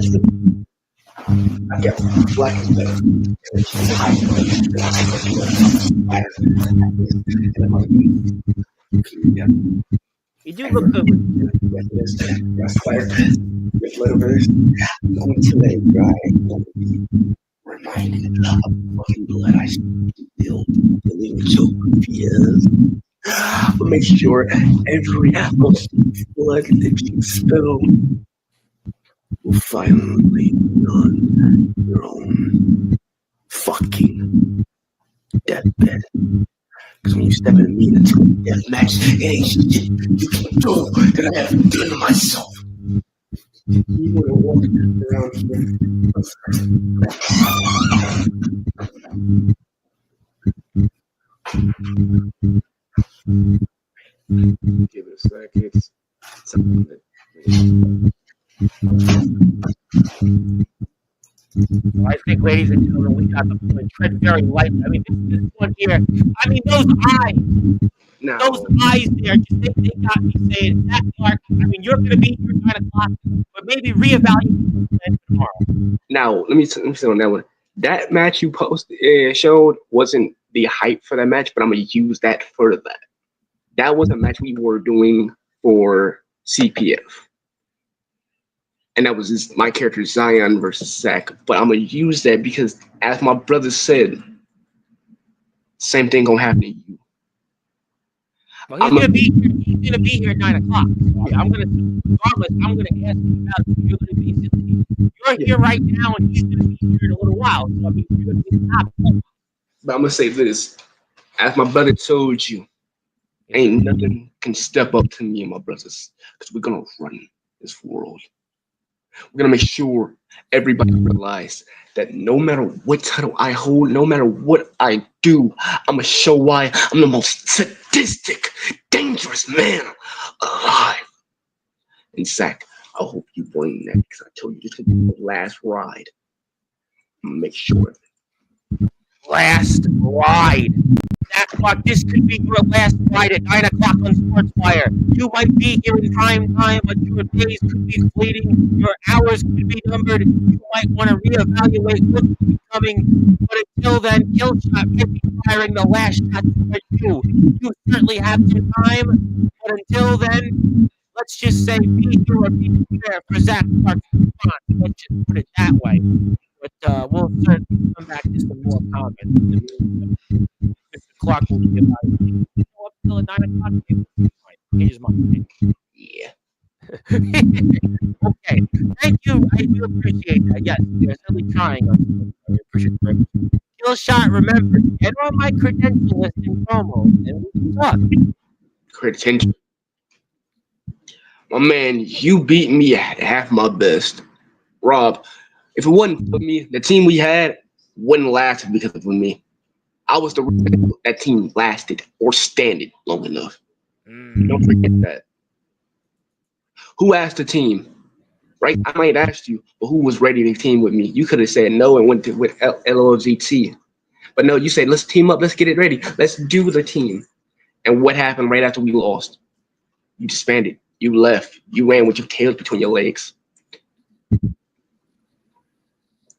thing. I got black and better. You do look good. I'm going to let it dry. I'm going to be reminded of the fucking blood I spilled. The little joke is. But make sure every ounce of blood that you spill will finally be on your own fucking deathbed. Because when you step in me into a death match, it ain't shit you can do that I haven't done to myself. You want to walk around here. Give it a sec. It's something that. I think, ladies and gentlemen, we got the tread very light. I mean, this one here. I mean, those Now, eyes there. Just they got me saying that Mark. I mean, you're going to be here 9:00, but maybe reevaluate the plan tomorrow. now let me say on that one. That match you posted showed wasn't the hype for that match, but I'm gonna use that for that. That was a match we were doing for CPF. And that was my character Zion versus Zach. But I'm gonna use that because, as my brother said, same thing gonna happen to you. Well, he's gonna be here. He's gonna be here at 9:00. So I'm gonna, regardless, I'm gonna ask you about it. You're gonna be. You're here right now, and he's gonna be here in a little while. So I mean, you're gonna be top. But I'm gonna say this, as my brother told you, ain't nothing can step up to me and my brothers, because we're gonna run this world. We're gonna make sure everybody realizes that no matter what title I hold, no matter what I do, I'm gonna show why I'm the most sadistic, dangerous man alive. And Zach, I hope you win that because I told you this could be the last ride. I'm gonna make sure. Last ride. That's what this could be your last ride at 9:00 on Sportzwire. You might be here in prime time, but your days could be fleeting. Your hours could be numbered. You might want to reevaluate what could be coming. But until then, Killshot might be firing the last shot towards you. You certainly have some time. But until then, let's just say be here or be prepared for Zach Clark's response. Let's just put it that way. But we'll certainly come back to some more comments. Mr. Clark will be about it. Up till 9:00. Change his mind. Yeah. Okay. Thank you. I do appreciate that. Yes, you're certainly trying. I appreciate it. Killshot, remember, get on my credential list in promo, and we can talk. Credential. My man, you beat me at half my best. Rob, if it wasn't for me, the team we had wouldn't last because of me. I was the reason that team lasted or standed long enough. Don't forget that. Who asked the team? Right? I might ask you, but who was ready to team with me? You could have said no and went with LOGT. But no, you said, let's team up. Let's get it ready. Let's do the team. And what happened right after we lost? You disbanded. You left. You ran with your tails between your legs. That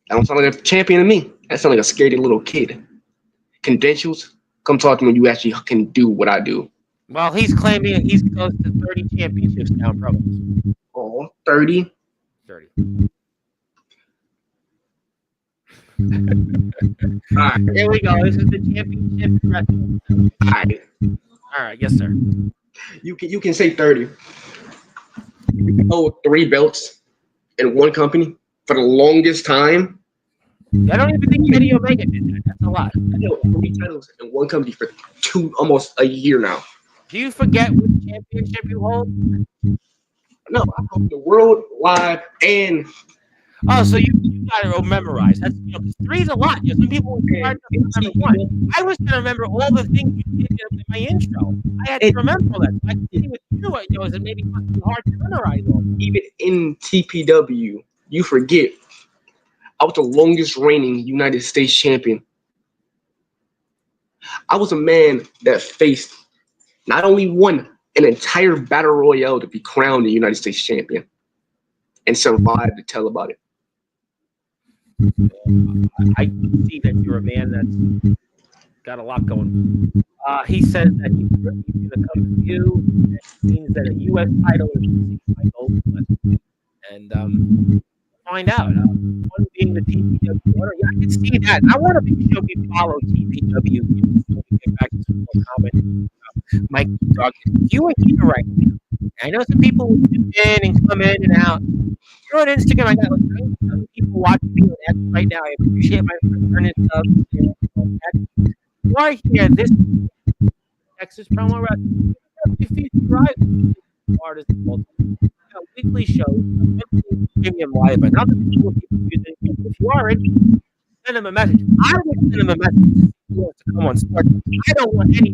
don't sound like a champion to me. That sounds like a scaredy little kid. Credentials, come talk to me when you actually can do what I do. Well, he's claiming he's close to 30 championships now, promos. Oh, 30? 30. All right. There we go. This is the championship wrestling. All right. Yes, sir. You can say 30. You can hold 3 belts in one company for the longest time. I don't even think Kenny Omega did that. That's a lot. I know 3 titles in one company for almost a year now. Do you forget which championship you hold? No, I hold the worldwide and. Oh, so you got it memorized. That's 3's a lot. Some people would be hard to remember 1. I was going to remember all the things you did in my intro. I had to remember that. I continue with you. It maybe must be hard to memorize all. Even in TPW, you forget. I was the longest reigning United States champion. I was a man that faced not only won an entire battle royale to be crowned the United States champion and survived to tell about it. I can see that you're a man that's got a lot going on. He says that he's going to come to you. It means that a U.S. title is my goal. And find out. One being the TPW. Yeah, I can see that. I want to be sure we follow TPW. So we get back to some more comments. Mike Dog, you are here right now. I know some people will tune in and come in and out. You're on Instagram. I got some people watching me right now. I appreciate my earnest stuff. You are here this Texas Promo Wrestling. Artists weekly shows, premium live, but not the people using. If you are interested, send them a message. I would send them a message. He wants to come on sports. I don't want any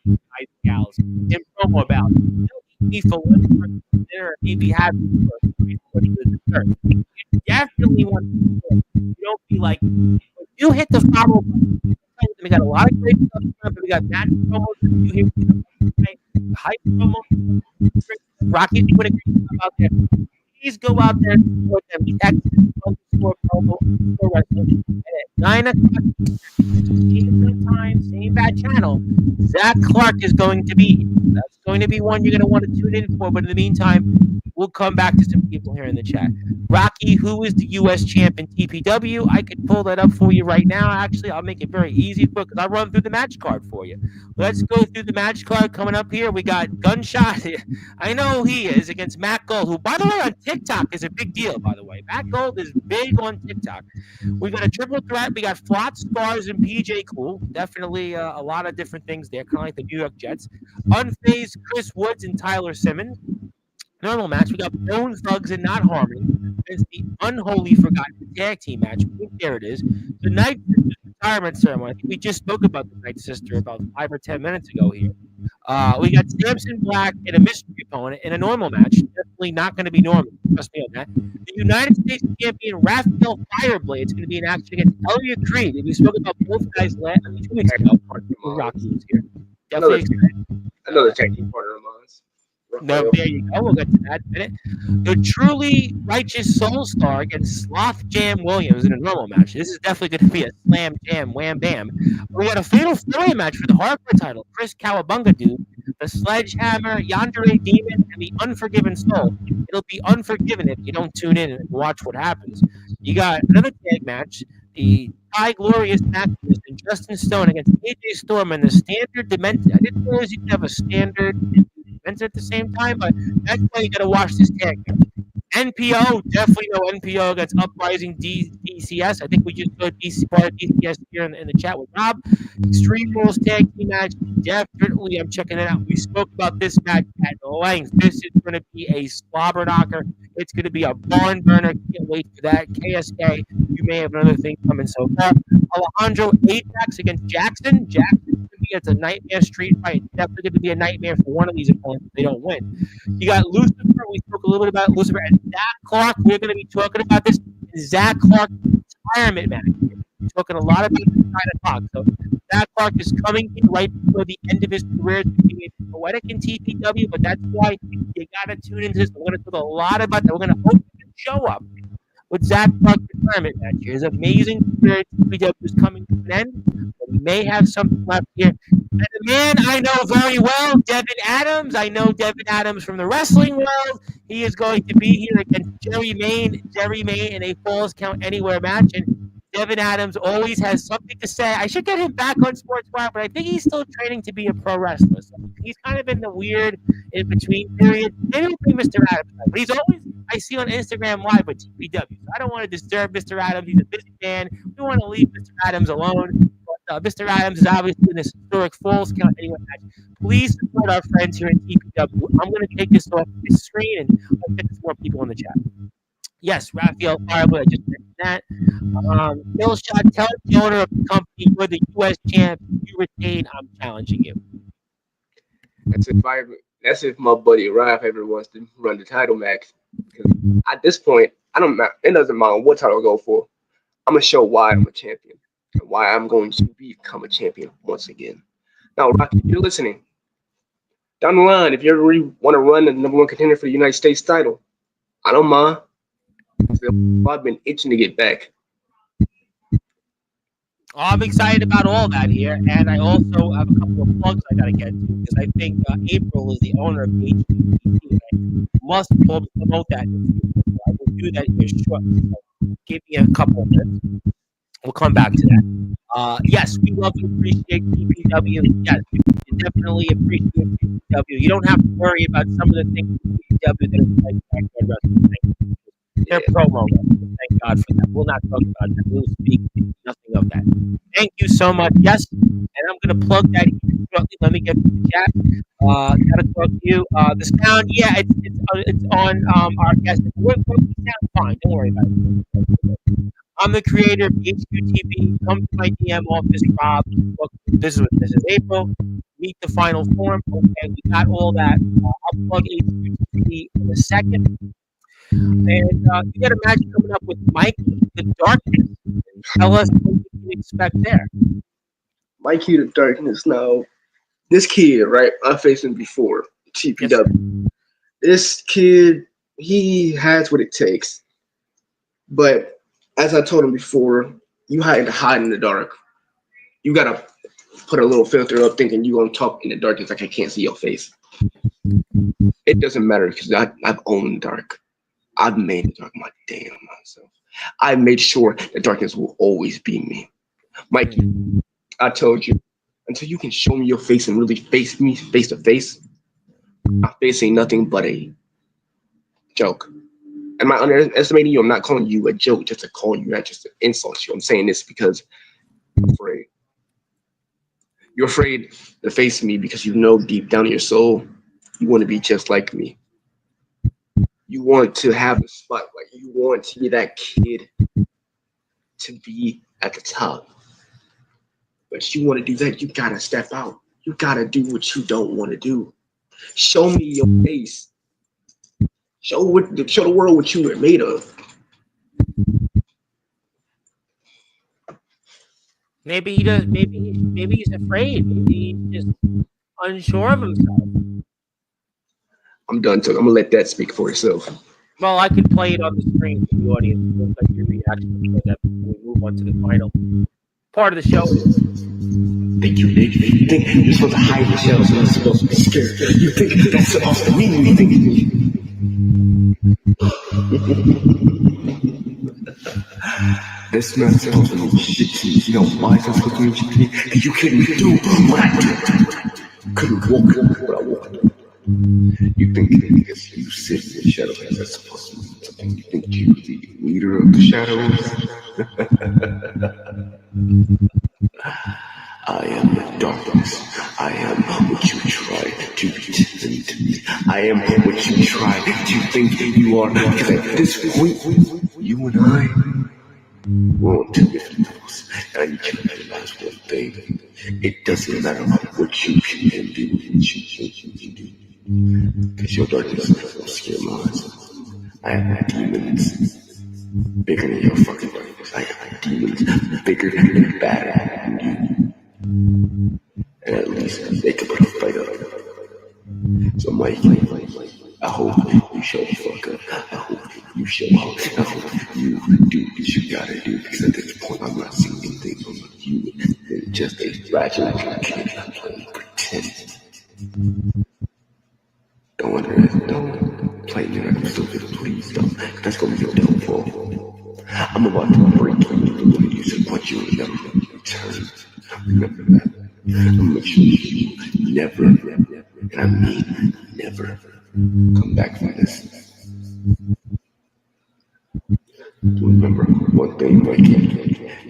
guys, gals in promo about. They'll eat me for one person dinner, maybe have me for dessert. You definitely want to support. You don't be like, you hit the follow button. We got a lot of great stuff coming up. We got match promos. You hear hype promos. Rocky doing a great job out there. Please go out there and support them. X_promo wrestling. And at 9 o'clock, same good time, same bad channel, Zach Clark is going to be. That's going to be one you're going to want to tune in for. But in the meantime, we'll come back to some people here in the chat. Rocky, who is the U.S. champ in TPW? I could pull that up for you right now. Actually, I'll make it very easy for because I'll run through the match card for you. Let's go through the match card coming up here. We got Gunshot. I know who he is against Matt Gold, who, by the way, on TikTok is a big deal, by the way. Matt Gold is big on TikTok. We got a triple threat. We got Flot, Scars, and PJ Cool. Definitely a lot of different things there, kind of like the New York Jets. Unfazed Chris Woods and Tyler Simmons. Normal match. We got Bone Thugs and Not Harmony. It's the Unholy Forgotten tag team match. There it is. The Night Sister's retirement ceremony. I think we just spoke about the Night Sister about 5 or 10 minutes ago here. We got Samson Black and a mystery opponent in a normal match. Definitely not going to be normal. Trust me on that. The United States champion Raphael Fireblade is going to be in action against Elliot Creed. We spoke about both guys last 2 weeks ago. Rocky is here. Definitely excited. Another tag team partner of mine. No, there you go. We'll get to that in a minute. The Truly Righteous Soul Star against Sloth Jam Williams in a normal match. This is definitely going to be a slam jam, wham bam. We got a fatal four-way match for the hardcore title. Chris Cowabunga Dude, the Sledgehammer, Yandere Demon, and the Unforgiven Soul. It'll be unforgiven if you don't tune in and watch what happens. You got another tag match. The High Glorious Maximus and Justin Stone against AJ Storm and the Standard Demented. I didn't realize you could have a Standard at the same time, but that's why you got to watch this tag. NPO, definitely no NPO against Uprising DCS. I think we just put part of DCS here in the chat with Rob. Extreme Rules tag team match. Definitely, I'm checking it out. We spoke about this match at length. This is going to be a slobber knocker. It's going to be a barn burner. Can't wait for that. KSK, you may have another thing coming so far. Alejandro Apex against Jackson. It's a nightmare street fight. It's definitely going to be a nightmare for one of these opponents if they don't win. You got Lucifer. We spoke a little bit about Lucifer. And Zach Clark. We're going to be talking about this Zach Clark retirement match. We're talking a lot about this 9 o'clock. So Zach Clark is coming in right before the end of his career. It's going to be poetic in TPW, but that's why you got to tune into this. We're going to talk a lot about that. We're going to hope you can show up with Zach Clark's retirement match. His amazing career at TPW is coming to an end. We may have something left here. And the man I know very well, Devin Adams. I know Devin Adams from the wrestling world. He is going to be here against Jerry Main in a Falls Count Anywhere match. And Devin Adams always has something to say. I should get him back on Sportzwire, but I think he's still training to be a pro wrestler. So he's kind of in the weird in-between period. Maybe we'll bring Mr. Adams back. But he's always, I see on Instagram Live with TPW. So I don't want to disturb Mr. Adams. He's a busy man. We want to leave Mr. Adams alone. Mr. Adams is obviously in this historic Falls Count Anywhere match. Please support our friends here in TPW. I'm going to take this off the screen and I'll get some more people in the chat. Yes, Raphael Firewood, I just mentioned that. Killshot, tell the owner of the company you're the U.S. champ. You retain, I'm challenging you. That's if my buddy Raph ever wants to run the title match. Because at this point, it doesn't matter what title I go for. I'm going to show why I'm a champion. And why I'm going to become a champion once again. Now, Rocky, if you're listening, down the line, if you ever really want to run the #1 contender for the United States title, I don't mind. I've been itching to get back. I'm excited about all that here, and I also have a couple of plugs I got to get to because I think April is the owner of HPT, and I must promote that. I will do that here shortly. So give me a couple of minutes. We'll come back to that. Yes, we love and appreciate TPW. Yes, we definitely appreciate TPW. You don't have to worry about some of the things in TPW that are like backyard wrestling. They're promo wrestling. Thank God for that. We'll not talk about that. We'll speak nothing of that. Thank you so much. Yes, and I'm going to plug that in shortly. Let me get to the chat. Got to talk to you. The sound, yeah, it's on our guest. We sound fine. Don't worry about it. I'm the creator of HQTV. Come to my DM office, Rob. Look, this is April. Meet the final form. Okay, we got all that. I'll plug HQTV in a second. And you got a match coming up with Mikey the Darkness. Tell us what you can expect there. Mikey the Darkness. Now, this kid, right? I faced him before. TPW. This kid, he has what it takes. But as I told him before, you have to hide in the dark. You gotta put a little filter up, thinking you're gonna talk in the darkness like I can't see your face. It doesn't matter because I've owned the dark. I've made the dark my damn myself. I made sure the darkness will always be me. Mikey, I told you, until you can show me your face and really face me face to face, my face ain't nothing but a joke. Am I underestimating you? I'm not calling you a joke just to call you, not just to insult you. I'm saying this because I'm afraid. You're afraid to face me because you know deep down in your soul, you want to be just like me. You want to have the spotlight. You want to be that kid to be at the top. But you want to do that, you gotta step out. You gotta do what you don't want to do. Show me your face. Show the world what you were made of. Maybe he does. Maybe he's afraid. Maybe he's just unsure of himself. I'm done. So I'm gonna let that speak for itself. Well, I could play it on the screen for the audience. It looks like your reaction to that before we move on to the final part of the show. Think you think you're supposed to hide yourself, so you're supposed to be scared. You think that's supposed to mean anything. This man's supposed to mean shit to me. You know why it's supposed to mean shit to me? Because you couldn't do what I did. Couldn't walk what I walked. You think because you sit in the shadows, that's supposed to mean something. You think you're the leader of the shadows? I am the darkness. I am what you try to pretend to be. I am what you try to think you are. Because at this point, you and I, we're on two different levels. And I need you to realize one thing. It doesn't matter what you can do, what you think you can do. Because your darkness will scare mine. I have demons bigger than your fucking darkness. I got demons bigger and badder than you. And at least they can put a fight up. So Mike, I hope you show the fuck up. I hope you show up. I hope you do what you gotta do. Because at this point I'm not seeing anything from you than just a fragile kid playing pretend. Don't play me like I'm stupid, please don't. That's gonna be your downfall. I'm about to break you said what you will never return. Remember that. I'm gonna make sure you never, and I mean never, come back from this. Remember one thing, Mikey,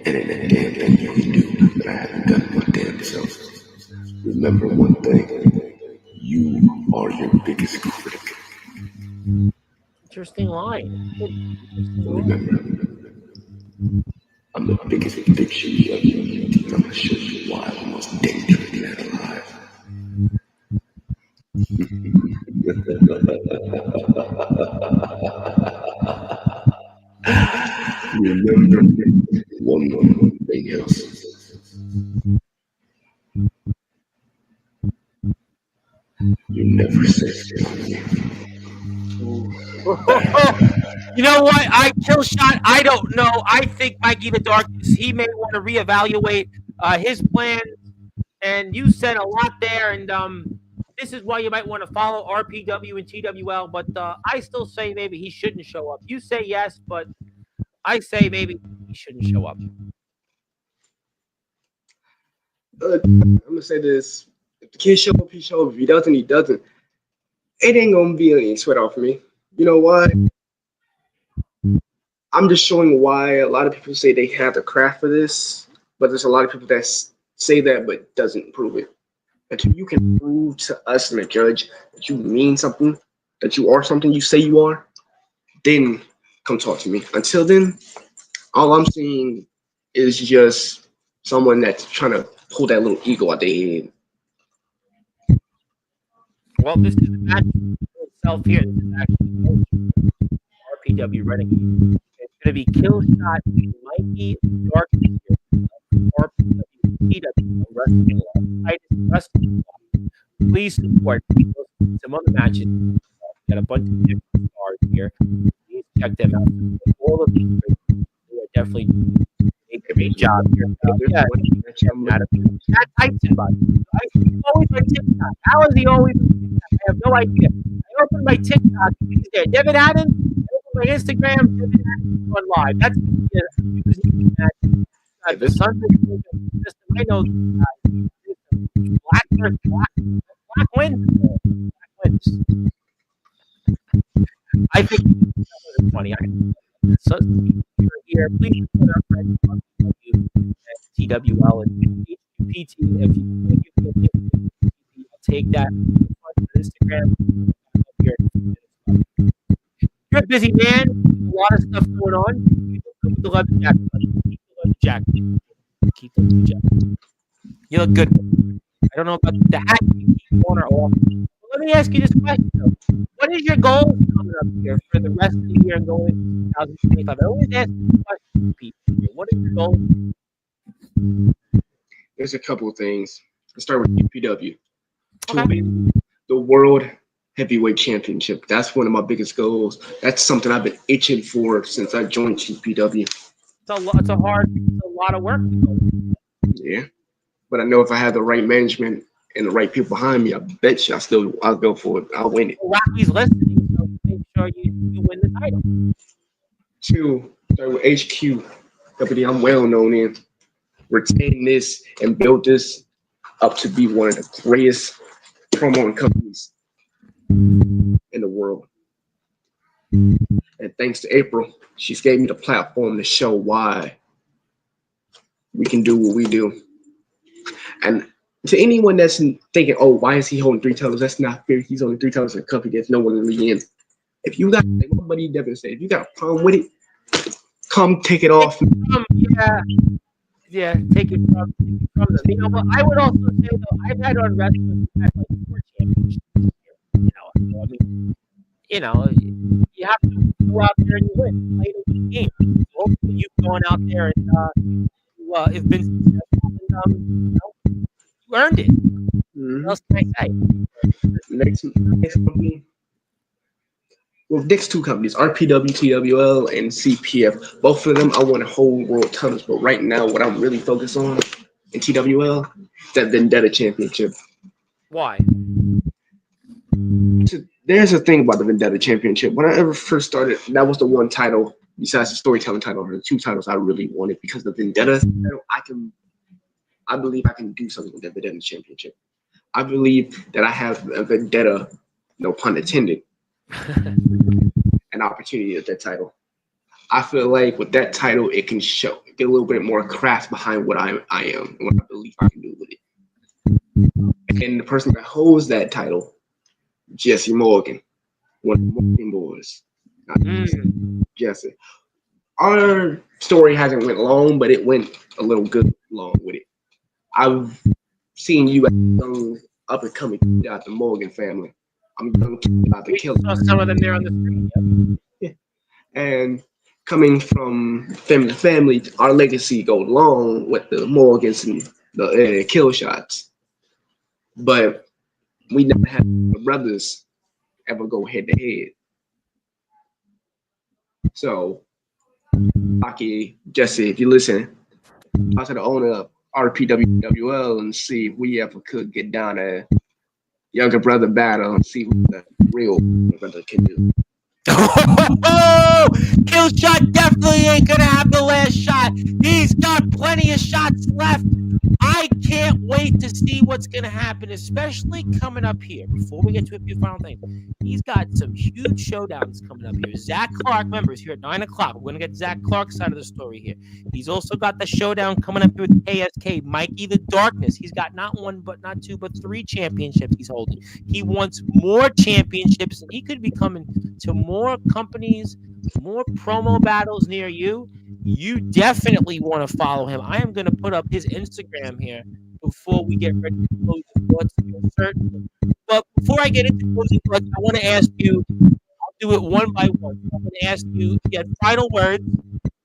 and ain't a damn thing you can do that I haven't done my damn self. Remember one thing, you are your biggest critic. Interesting line. Remember, I'm the biggest addiction you ever used, and I'm gonna show you why I'm the most dangerous man alive. Remember one thing else. You never said on me. You know what? Killshot. I don't know. I think Mikey the Darkness. He may want to reevaluate his plans. And you said a lot there. And this is why you might want to follow RPW and TWL. But I still say maybe he shouldn't show up. You say yes, but I say maybe he shouldn't show up. I'm gonna say this: if the kid show up, he show up. If he doesn't, he doesn't. It ain't gonna be any sweat off me. You know why? I'm just showing why a lot of people say they have the craft for this, but there's a lot of people that say that but doesn't prove it. Until you can prove to us and the judge that you mean something, that you are something you say you are, then come talk to me. Until then, All I'm seeing is just someone that's trying to pull that little ego out their head. Well, this is the match itself here. This is actually RPW Renegade. It's going to be Killshot, Mikey, Dark RPW, Wrestling Wrestling. Please support some other matches. Got a bunch of different stars here. Please check them out. All of these, they are definitely doing a great job here. Yeah, Matt Tyson, buddy. He's always on TikTok. How is he always on TikTok? I have no idea. I opened my TikTok. He's there. Devin Adams. I opened my Instagram. Devin Adams on live. That's the Sunday system. I know Black wins. Black wins. I think it's funny. So here, please put our friends on TWL and HPT. If you can take that on Instagram. You're a busy man. A lot of stuff going on. Keep the leather jacket. Keep the leather jacket. Keep the leather jacket. You look good. I don't know about the hat you keep on or off. Let me ask you this question, though. What is your goal coming up here for the rest of the year and going into 2025? I always ask this question to people here. What is your goal? There's a couple of things. Let's start with UPW. Okay. The World Heavyweight Championship. That's one of my biggest goals. That's something I've been itching for since I joined UPW. It's a lot of work. Yeah. But I know if I have the right management and the right people behind me, I bet you I'll go for it. I'll win it. Rocky's listening, so make sure you win the title. 2, start with HQ. Company I'm well known in. Retain this and build this up to be one of the greatest promoting companies in the world. And thanks to April, she's gave me the platform to show why we can do what we do. And to anyone that's thinking, oh, why is he holding 3 titles? That's not fair. He's holding 3 titles in a company that's no one in the end. If you got, like my buddy Devin said, if you got a problem with it, come take it off. Yeah, take it from them. You know, but I would also say though, I've had on wrestlers who had like 4 championships. You have to go out there and you win, play the game. So hopefully you've gone out there and have been successful and you earned it. What else can I say? Next company. Well, next 2 companies, RPW, TWL, and CPF. Both of them, I want to hold world titles. But right now, what I'm really focused on in TWL is that Vendetta Championship. Why? There's a thing about the Vendetta Championship. When I ever first started, that was the one title, besides the storytelling title, or the 2 titles I really wanted, because the Vendetta title, I believe I can do something with the Vendetta Championship. I believe that I have a Vendetta, no pun intended, an opportunity at that title. I feel like with that title, it can get a little bit more craft behind what I am and what I believe I can do with it. And the person that holds that title, Jesse Morgan, one of the Morgan boys. Jesse. Our story hasn't went long, but it went a little good long with it. I've seen you as a young up-and-coming kid out the Morgan family. I'm a young kid out the Killshot. Saw some of them there on the screen. Yeah. And coming from family to family, our legacy goes long with the Morgans and the Killshots. But we never had the brothers ever go head-to-head. So, Aki, Jesse, if you listen, I to the owner of RPWWL and see if we ever could get down a younger brother battle and see what the real brother can do. Killshot definitely ain't gonna have the last shot. He's got plenty of shots left. I can't wait to see what's going to happen, especially coming up here. Before we get to a few final things, he's got some huge showdowns coming up here. Zach Clark, remember, is here at 9 o'clock. We're going to get Zach Clark's side of the story here. He's also got the showdown coming up here with KSK, Mikey the Darkness. He's got not one, but not two, but three championships he's holding. He wants more championships, and he could be coming to more companies, more promo battles near you. You definitely want to follow him. I am going to put up his Instagram here before we get ready to close the thoughts here, certainly. But before I get into closing thoughts, I want to ask you, I'll do it one by one. I'm going to ask you to get final words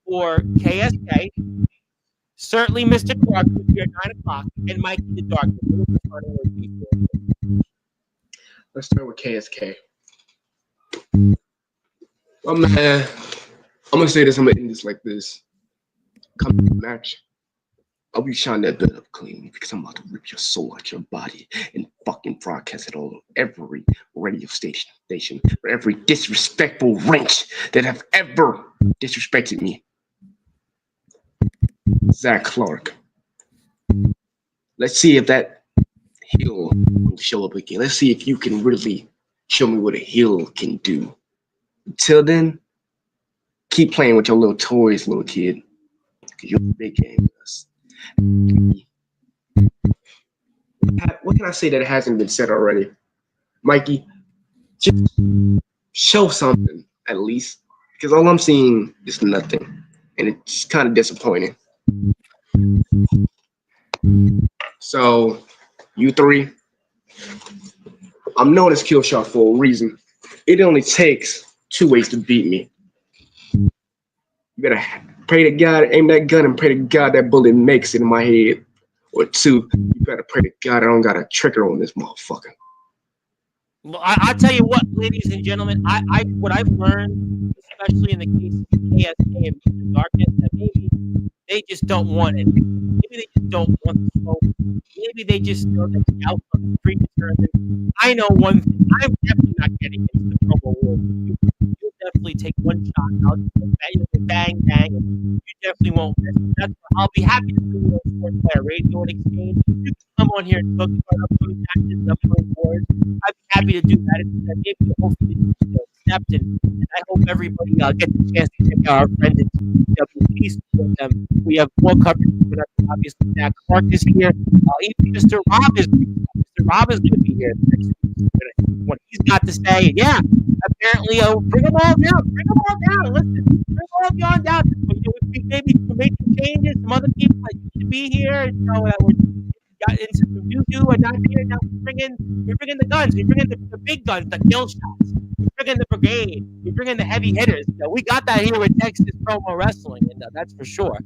for KSK, certainly Mr. Clark, who's here at 9 o'clock, and Mikey the Darkness. Let's start with KSK. Well, man, I'm gonna say this. I'm gonna end this like this. Come to the match, I'll be shining that bit up clean because I'm about to rip your soul out your body and fucking broadcast it all on every radio station for every disrespectful wrench that have ever disrespected me. Zach Clark. Let's see if that heel will show up again. Let's see if you can really show me what a heel can do. Until then, keep playing with your little toys, little kid. Because you're a big game with us. What can I say that hasn't been said already? Mikey, just show something at least. Because all I'm seeing is nothing. And it's kind of disappointing. So, you three, I'm known as Killshot for a reason. It only takes 2 ways to beat me. You gotta pray to God, aim that gun, and pray to God that bullet makes it in my head. Or 2, you gotta pray to God I don't got a trigger on this motherfucker. Well, I'll tell you what, ladies and gentlemen, what I've learned, especially in the case of KSK and Mr. Darkness, that maybe they just don't want it. Maybe they just don't want the smoke. Maybe they just know that the outcome is predetermined. I know one thing. I'm definitely not getting into the promo war. You'll definitely take one shot. I'll just bang, bang. You definitely won't miss. That's what I'll be happy to do on Sportzwire Radio and Exchange. You can come on here and talk about upcoming matches, upcoming wars. I'd be happy to do that. And maybe hopefully you'll accept it. And I hope everybody gets a chance to check out our friends at TWP with them. We have more coverage coming up. Obviously, Zach Clark is here. Even Mr. Rob is going to be here next week. What he's got to say, yeah, apparently, bring them all down. Bring them all down. Listen, bring all of you on down. We maybe make some changes. Some other people that used to be here, you know, that were got into some doo-doo and not here. Now we bring in the guns. We bring in the big guns, the kill shots. We bring in the brigade. We bring in the heavy hitters. You know, we got that here with Texas Promo Wrestling, and that's for sure.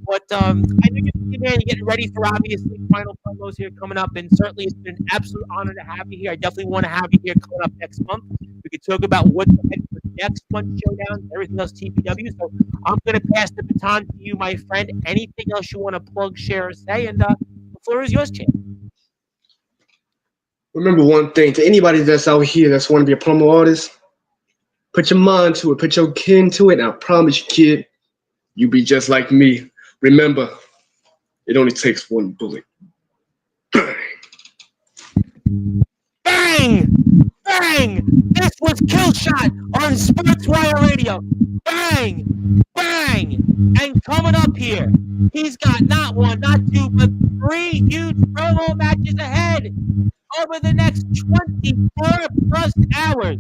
But I know you're getting ready for obviously final promos here coming up, and certainly it's been an absolute honor to have you here. I definitely want to have you here coming up next month. We can talk about what's ahead for next month's showdown, everything else TPW. So I'm going to pass the baton to you, my friend. Anything else you want to plug, share, or say, and the floor is yours, champ. Remember one thing, to anybody that's out here that's want to be a promo artist, put your mind to it, put your kin to it, and I promise you, kid, you be just like me. Remember, it only takes one bullet. Bang! Bang! Bang! This was Killshot on Sportzwire Radio. Bang! Bang! And coming up here, he's got not one, not two, but 3 huge promo matches ahead over the next 24 plus hours.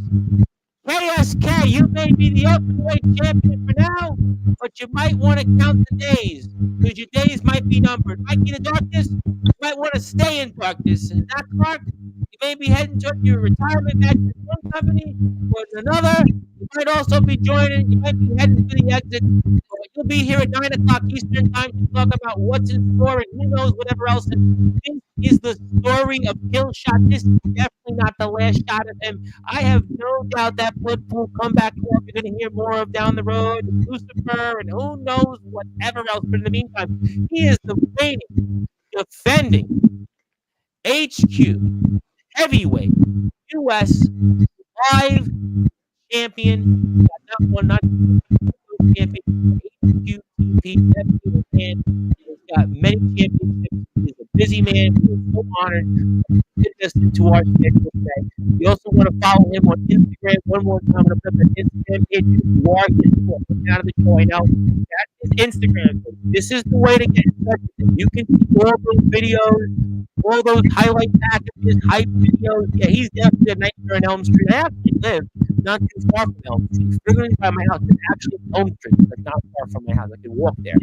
KSK, you may be the openweight champion for now, but you might want to count the days, because your days might be numbered. Mikey the Darkness, you might want to stay in darkness. And Zach Clark, you may be heading toward your retirement match with one company or another. You might also be joining, you might be heading to the exit. You'll be here at 9 o'clock Eastern time to talk about what's in store and who knows whatever else. And this is the story of Killshot. This is definitely not the last shot of him. I have no doubt that Bloodpool comeback you're going to hear more of down the road, Lucifer, and who knows whatever else. But in the meantime, he is the reigning, defending HQ heavyweight U.S. live champion. Not one, not two, champion HQ TPW, and he's got many championships. He's a busy man. We're so honored to fit this into our schedule today. We also want to follow him on Instagram. One more time, I'm going to put the Instagram page. You are getting out of the show. I know that's his Instagram. This is the way to get in touch with him. You can see all those videos, all those highlight packages, hype videos. Yeah, he's definitely a nightmare on Elm Street. I actually live not too far from Elm Street. Literally by my house. It's actually Elm Street, but not far from my house. I can walk there.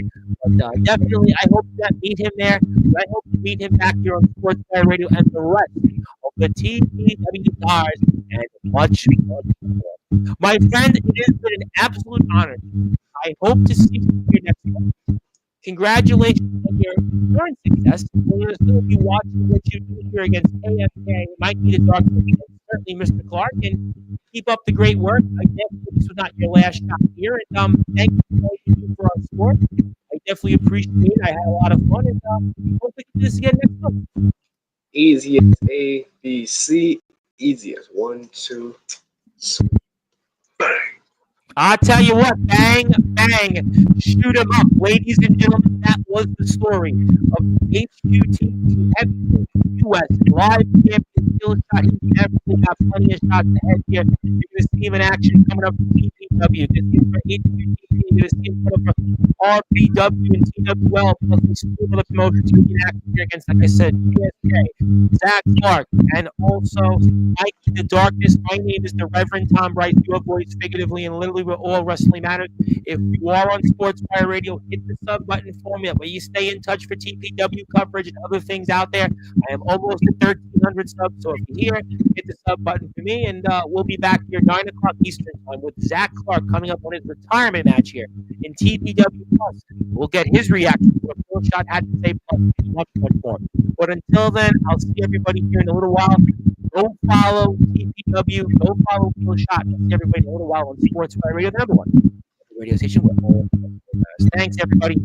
But definitely, I hope to meet him there. I hope to meet him back here on Sportzwire Radio and the rest of the TPW stars and much, much more. My friend, it has been an absolute honor. I hope to see you here next month. Congratulations on your current success. We're going to still be watching what you do here against AFK. It might be the dark against certainly Mr. Clark, and keep up the great work. I definitely this was not your last shot here, and thank you for all you do for our sport. I definitely appreciate it. I had a lot of fun, and hope we can do this again next month. Easy as A, B, C. Easy as 1, 2, 3. Bang. I'll tell you what, bang, bang, shoot 'em up. Ladies and gentlemen, that was the story of HQT Heavyweight U.S. Live Champion Killshot. He's definitely got plenty of shots ahead here. You're going to see him in action coming up from TPW. You're going to see him for HQT. You're going to see him coming up from RPW and TWL. Plus, we still have a promotion to be in action here against, like I said, GSK, Zach Clark, and also Mikey the Darkness. My name is the Reverend Tom Bryce, your voice figuratively and literally with all wrestling matters. If you are on Sportswire Radio, hit the sub button for me. That way you stay in touch for TPW coverage and other things out there. I am almost at 1,300 subs, so if you're here, hit the sub button for me, and we'll be back here 9 o'clock Eastern time with Zach Clark coming up on his retirement match here in TPW Plus. We'll get his reaction to what Killshot had to say, plus much, much more. But until then, I'll see everybody here in a little while. Go follow TPW. Go follow Killshot. I'll see everybody in a little while on Sportswire Radio, number one radio station with all. Thanks, everybody.